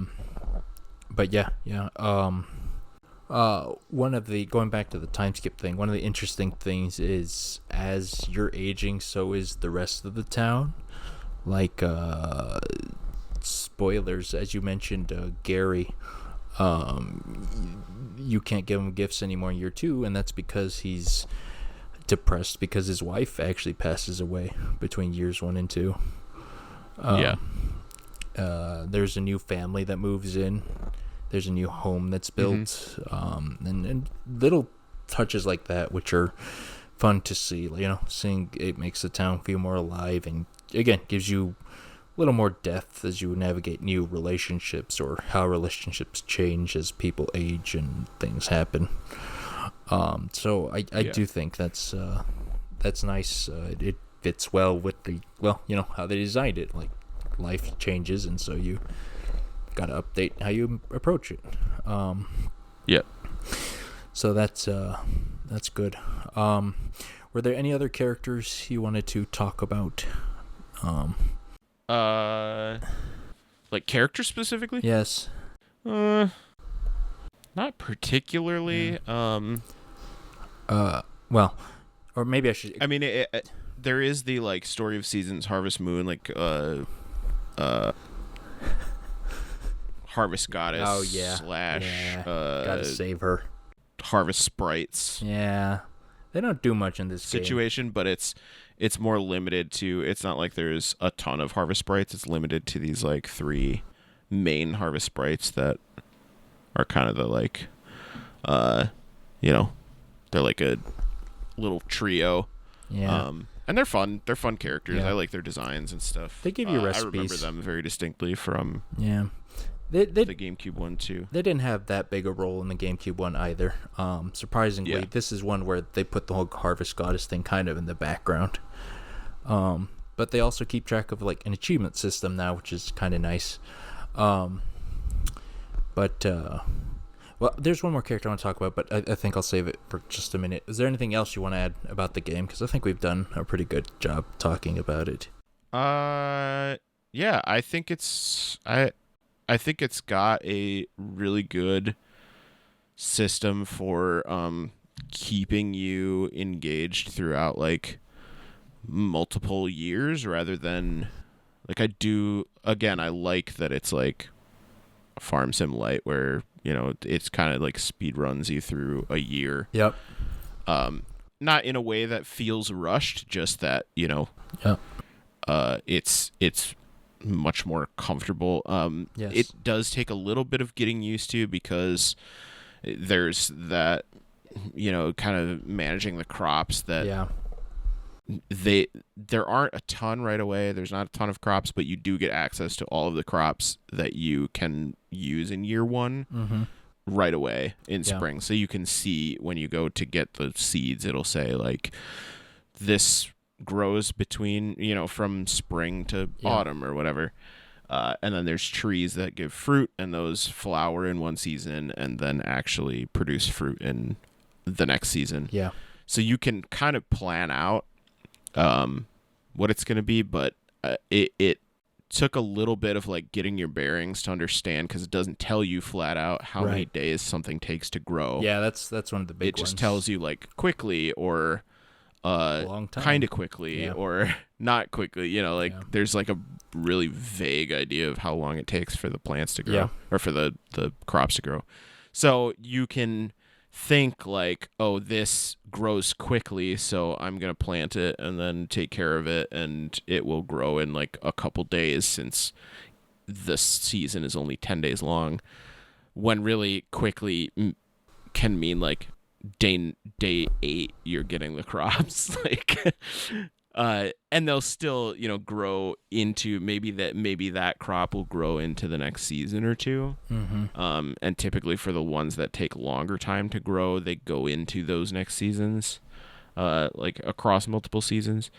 one of the, going back to the time skip thing, one of the interesting things is as you're aging, so is the rest of the town. Like, spoilers, as you mentioned, Gary, you can't give him gifts anymore in year 2, and that's because he's depressed because his wife actually passes away between years 1 and 2. There's a new family that moves in. There's a new home that's built, and little touches like that, which are fun to see. Seeing it makes the town feel more alive, and again gives you a little more depth as you navigate new relationships or how relationships change as people age and things happen. So I do think that's nice. It fits well with how they designed it. Like, life changes, and so you got to update how you approach it. Yeah. So that's good. Were there any other characters you wanted to talk about? Like character specifically? Yes. Not particularly. Well, or maybe I should. I mean, there is the like Story of Seasons, Harvest Moon, like Harvest Goddess. Oh yeah. / Gotta save her. Harvest Sprites. Yeah. They don't do much in this situation, but it's more limited to. It's not like there's a ton of Harvest Sprites. It's limited to these like 3 main Harvest Sprites that are kind of the like, they're like a little trio. Yeah. And they're fun. They're fun characters. Yeah. I like their designs and stuff. They give you recipes. I remember them very distinctly from the GameCube one too. They didn't have that big a role in the GameCube one either. Surprisingly, this is one where they put the whole Harvest Goddess thing kind of in the background. But they also keep track of like an achievement system now, which is kind of nice. Well, there's one more character I want to talk about, but I think I'll save it for just a minute. Is there anything else you want to add about the game? Because I think we've done a pretty good job talking about it. Yeah, I think it's got a really good system for keeping you engaged throughout like multiple years rather than like I like that it's like a farm sim light where it's kind of like speed runs you through a year. Yep. Not in a way that feels rushed, just that it's much more comfortable. Yes. It does take a little bit of getting used to because there's that kind of managing the crops that there aren't a ton right away. There's not a ton of crops, but you do get access to all of the crops that you can use in year 1 right away in spring. So you can see when you go to get the seeds, it'll say like this grows between, from spring to autumn or whatever. And then there's trees that give fruit, and those flower in one season and then actually produce fruit in the next season. Yeah. So you can kind of plan out what it's going to be, but it took a little bit of like getting your bearings to understand, because it doesn't tell you flat out how many days something takes to grow. Yeah, that's one of the big ones. It just tells you like quickly or kind of quickly or not quickly. There's like a really vague idea of how long it takes for the plants to grow or for the crops to grow. So you can think like, oh, this grows quickly, so I'm going to plant it and then take care of it, and it will grow in like a couple days since the season is only 10 days long, when really quickly can mean like day 8 you're getting the crops. Like and they'll still grow into maybe that crop will grow into the next season or two. And typically for the ones that take longer time to grow, they go into those next seasons, like across multiple seasons.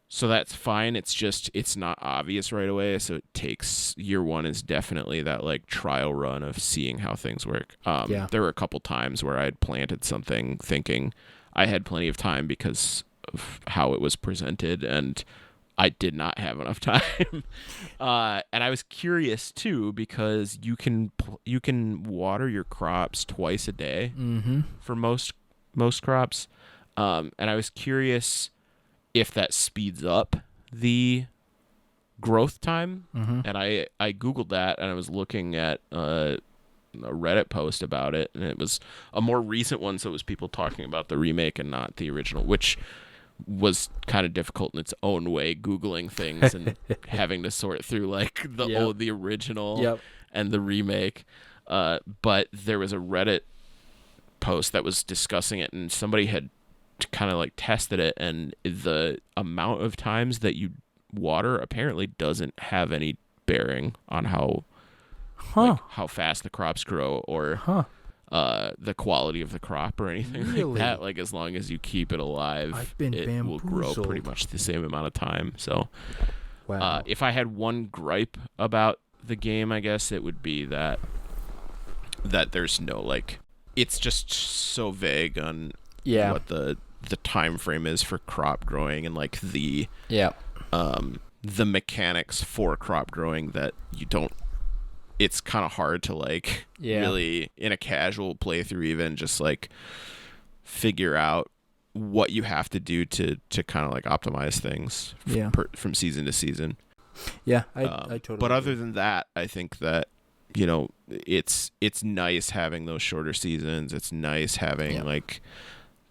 So that's fine. It's just it's not obvious right away, so it takes year 1 is definitely that like trial run of seeing how things work. There were a couple times where I had planted something thinking I had plenty of time because of how it was presented, and I did not have enough time. And I was curious too, because you can water your crops twice a day for most crops. And I was curious if that speeds up the growth time. And I Googled that, and I was looking at a Reddit post about it, and it was a more recent one, so it was people talking about the remake and not the original, which was kind of difficult in its own way, Googling things and having to sort through like the original and the remake. But there was a Reddit post that was discussing it, and somebody had kind of like tested it, and the amount of times that you water apparently doesn't have any bearing on how like how fast the crops grow or the quality of the crop or anything like that. Like as long as you keep it alive, it will grow pretty much the same amount of time. So if I had one gripe about the game, I guess it would be that there's no like, it's just so vague on what the time frame is for crop growing and like the mechanics for crop growing that you don't. It's kind of hard to like really in a casual playthrough even just like figure out what you have to do to kind of like optimize things from season to season. Yeah, I totally. But other than that, I think that it's nice having those shorter seasons. It's nice having like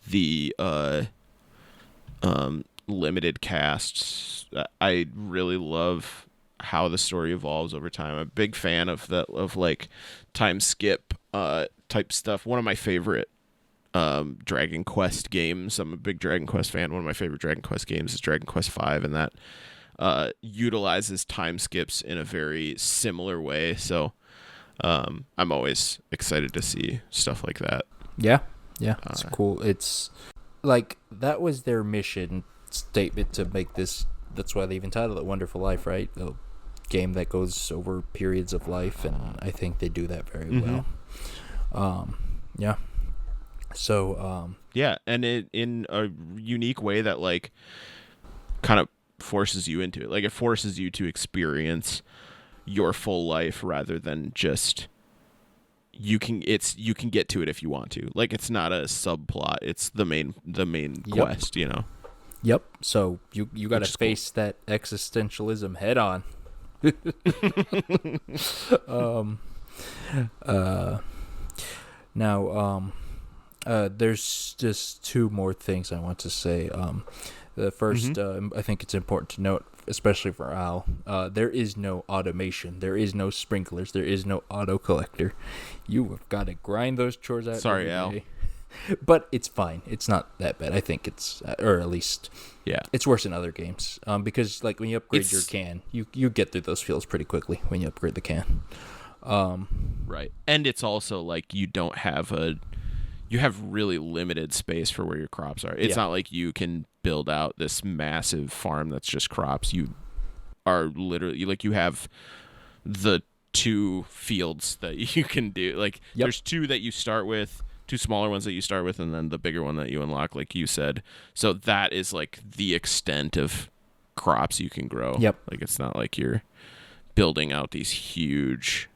the limited casts. I really love how the story evolves over time. I'm a big fan of like time skip type stuff. One of my favorite Dragon Quest games. I'm a big Dragon Quest fan. One of my favorite Dragon Quest games is Dragon Quest V, and that utilizes time skips in a very similar way. So I'm always excited to see stuff like that. Yeah, it's cool. It's like that was their mission statement to make this. That's why they even titled it Wonderful Life, right? A game that goes over periods of life, and I think they do that very well. Yeah. So and it in a unique way that like kind of forces you into it. Like it forces you to experience your full life rather than just you can get to it if you want to. Like it's not a subplot. It's the main quest, Yep. So you got to face that existentialism head on. Now there's just two more things I want to say. The first, I think it's important to note, especially for Al, there is no automation. There is no sprinklers. There is no auto collector. You have got to grind those chores out. Sorry, Al. But it's fine. It's not that bad. I think it's, or at least, it's worse in other games. Because like when you upgrade your can, you get through those fields pretty quickly when you upgrade the can. Right, and it's also like you have really limited space for where your crops are. It's not like you can build out this massive farm that's just crops. You are literally like you have the two fields that you can do. Like there's two that you start with. Two smaller ones that you start with, and then the bigger one that you unlock, like you said. So that is like the extent of crops you can grow. Yep. Like it's not like you're building out these huge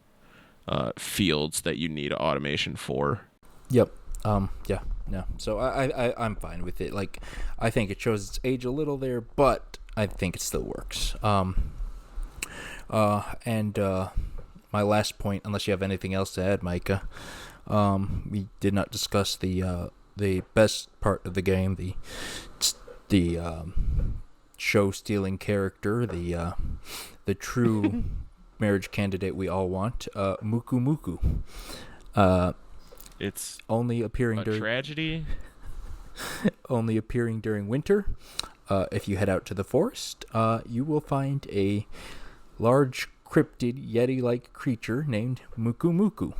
fields that you need automation for. Yep. Yeah. No. So I'm fine with it. Like I think it shows its age a little there, but I think it still works. And my last point, unless you have anything else to add, Micah. We did not discuss the best part of the game, the show-stealing character, the true marriage candidate we all want, Muku Muku. It's only appearing during tragedy. Only appearing during winter. If you head out to the forest, you will find a large cryptid Yeti-like creature named Muku Muku.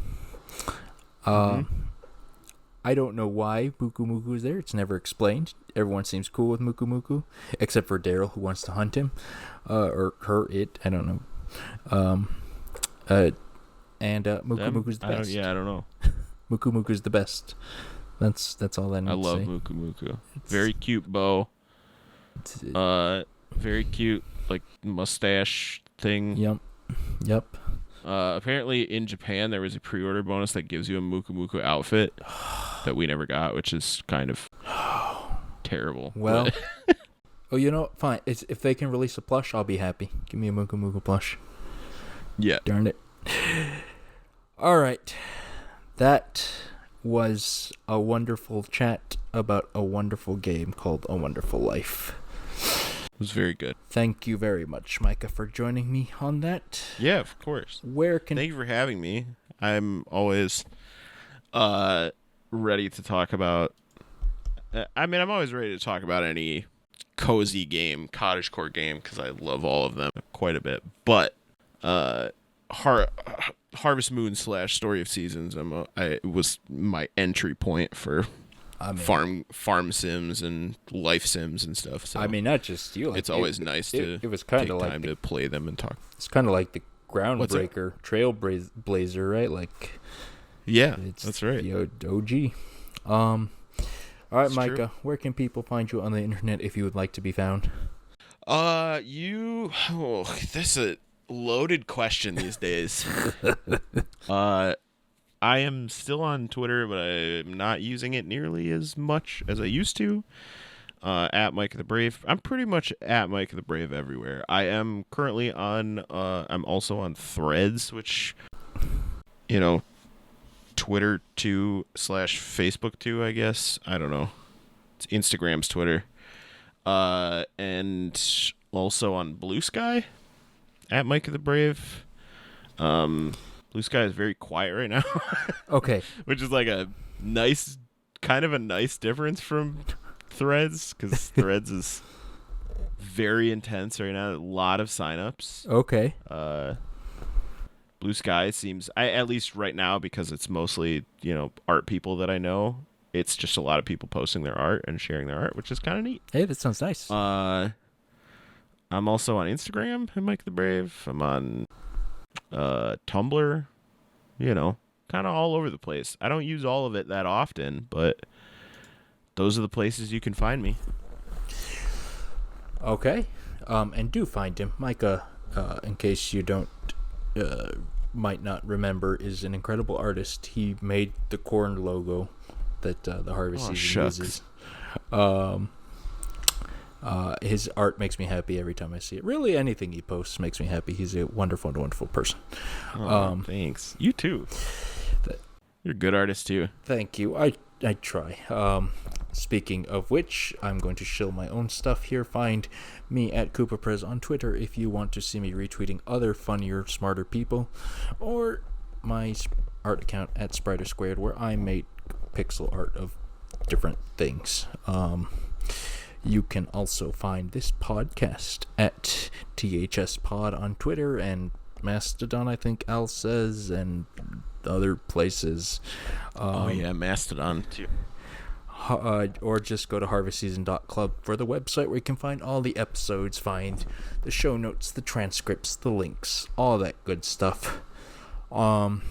I don't know why Muku Muku is there. It's never explained. Everyone seems cool with Muku Muku, except for Daryl, who wants to hunt him, or her, it. I don't know. And Muku Muku's the best. I don't know. Muku Muku's the best. That's all I need to say. I love Muku Muku. Very cute bow. Very cute, like mustache thing. Yep. Apparently in Japan there was a pre-order bonus that gives you a Muku Muku outfit that we never got, which is kind of terrible. Well, fine. If they can release a plush, I'll be happy. Give me a Muku Muku plush. Yeah. Darn it. All right. That was a wonderful chat about a wonderful game called A Wonderful Life. It was very good. Thank you very much, Micah, for joining me on that. Yeah, of course. Thank you for having me. I'm always ready to talk about. I mean, I'm always ready to talk about any cozy game, cottagecore game, because I love all of them quite a bit. But Harvest Moon / Story of Seasons was my entry point for farm sims and life sims and stuff. So I mean, not just you. Like, it's always nice to it was kind of take like time to play them and talk. It's kind of like the groundbreaker, Trailblazer, right? Like, yeah, that's right. The OG. All right, That's Micah, true. where can people find you on the internet if you would like to be found? This is a loaded question these days. I am still on Twitter, but I'm not using it nearly as much as I used to. At Micah the Brave. I'm pretty much at Micah the Brave everywhere. I am currently on, I'm also on Threads, which, Twitter 2 / Facebook 2, I guess. I don't know. It's Instagram's Twitter. And also on Blue Sky at Micah the Brave. Blue Sky is very quiet right now. Okay. Which is like a nice difference from Threads, because Threads is very intense right now. A lot of signups. Okay. Blue Sky seems, at least right now, because it's mostly, art people that I know. It's just a lot of people posting their art and sharing their art, which is kind of neat. Hey, that sounds nice. I'm also on Instagram at Mike the Brave. I'm on Tumblr, kind of all over the place. I don't use all of it that often, but those are the places you can find me. Okay. And do find him. Micah, in case you don't might not remember, is an incredible artist. He made the corn logo that the Harvest Season uses. His art makes me happy every time I see it. Really, anything he posts makes me happy. He's a wonderful, wonderful person. Thanks. You too. You're a good artist too. Thank you. I try. Speaking of which, I'm going to shill my own stuff here. Find me at KoopaPrez on Twitter if you want to see me retweeting other funnier, smarter people, or my art account at Sprider Squared, where I make pixel art of different things. You can also find this podcast at THS Pod on Twitter and Mastodon, I think Al says, and other places. Mastodon too. Or just go to harvestseason.club for the website where you can find all the episodes, find the show notes, the transcripts, the links, all that good stuff. Or,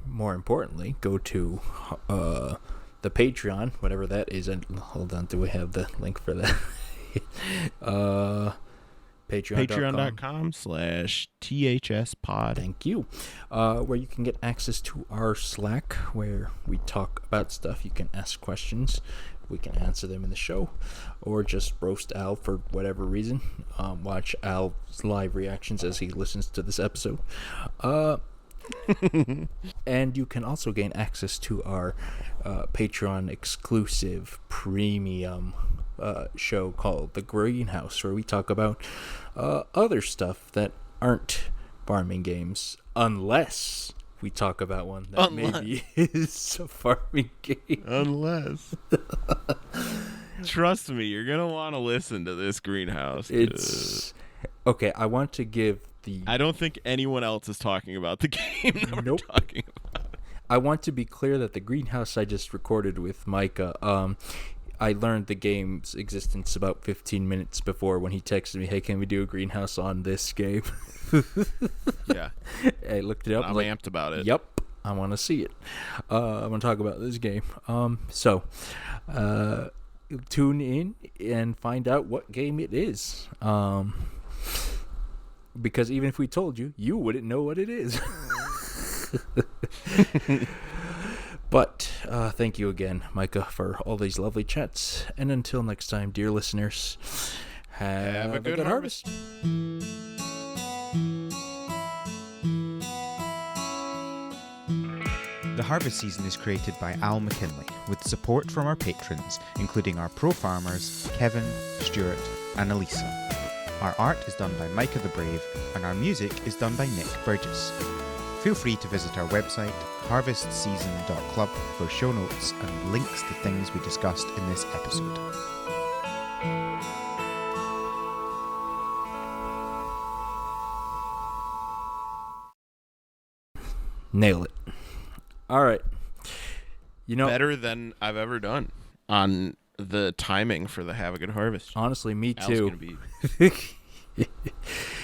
more importantly, go to the Patreon, whatever that is. And hold on, do we have the link for that? Patreon.com/THSpod. Thank you. Where you can get access to our Slack, where we talk about stuff. You can ask questions. We can answer them in the show, or just roast Al for whatever reason. Watch Al's live reactions as he listens to this episode. And you can also gain access to our Patreon exclusive premium show called The Greenhouse, where we talk about other stuff that aren't farming games, unless we talk about one that maybe is a farming game. Unless. Trust me, you're going to want to listen to this Greenhouse. It's okay. I want to give I don't think anyone else is talking about the game that we're talking about. I want to be clear that the Greenhouse I just recorded with Micah, I learned the game's existence about 15 minutes before when he texted me, hey, can we do a Greenhouse on this game? Yeah. I looked it up. I'm amped about it. Yep. I want to see it. I want to talk about this game. So tune in and find out what game it is. Because even if we told you, you wouldn't know what it is. But thank you again, Micah, for all these lovely chats. And until next time, dear listeners, have a good harvest. The Harvest Season is created by Al McKinley, with support from our patrons, including our pro farmers, Kevin, Stuart, and Elisa. Our art is done by Micah the Brave, and our music is done by Nick Burgess. Feel free to visit our website, harvestseason.club, for show notes and links to things we discussed in this episode. Nail it. All right. Better than I've ever done on the timing for the Have a Good Harvest. Honestly, me Al's too. gonna be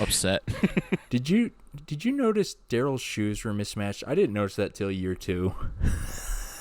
upset. Did you notice Daryl's shoes were mismatched? I didn't notice that till year 2.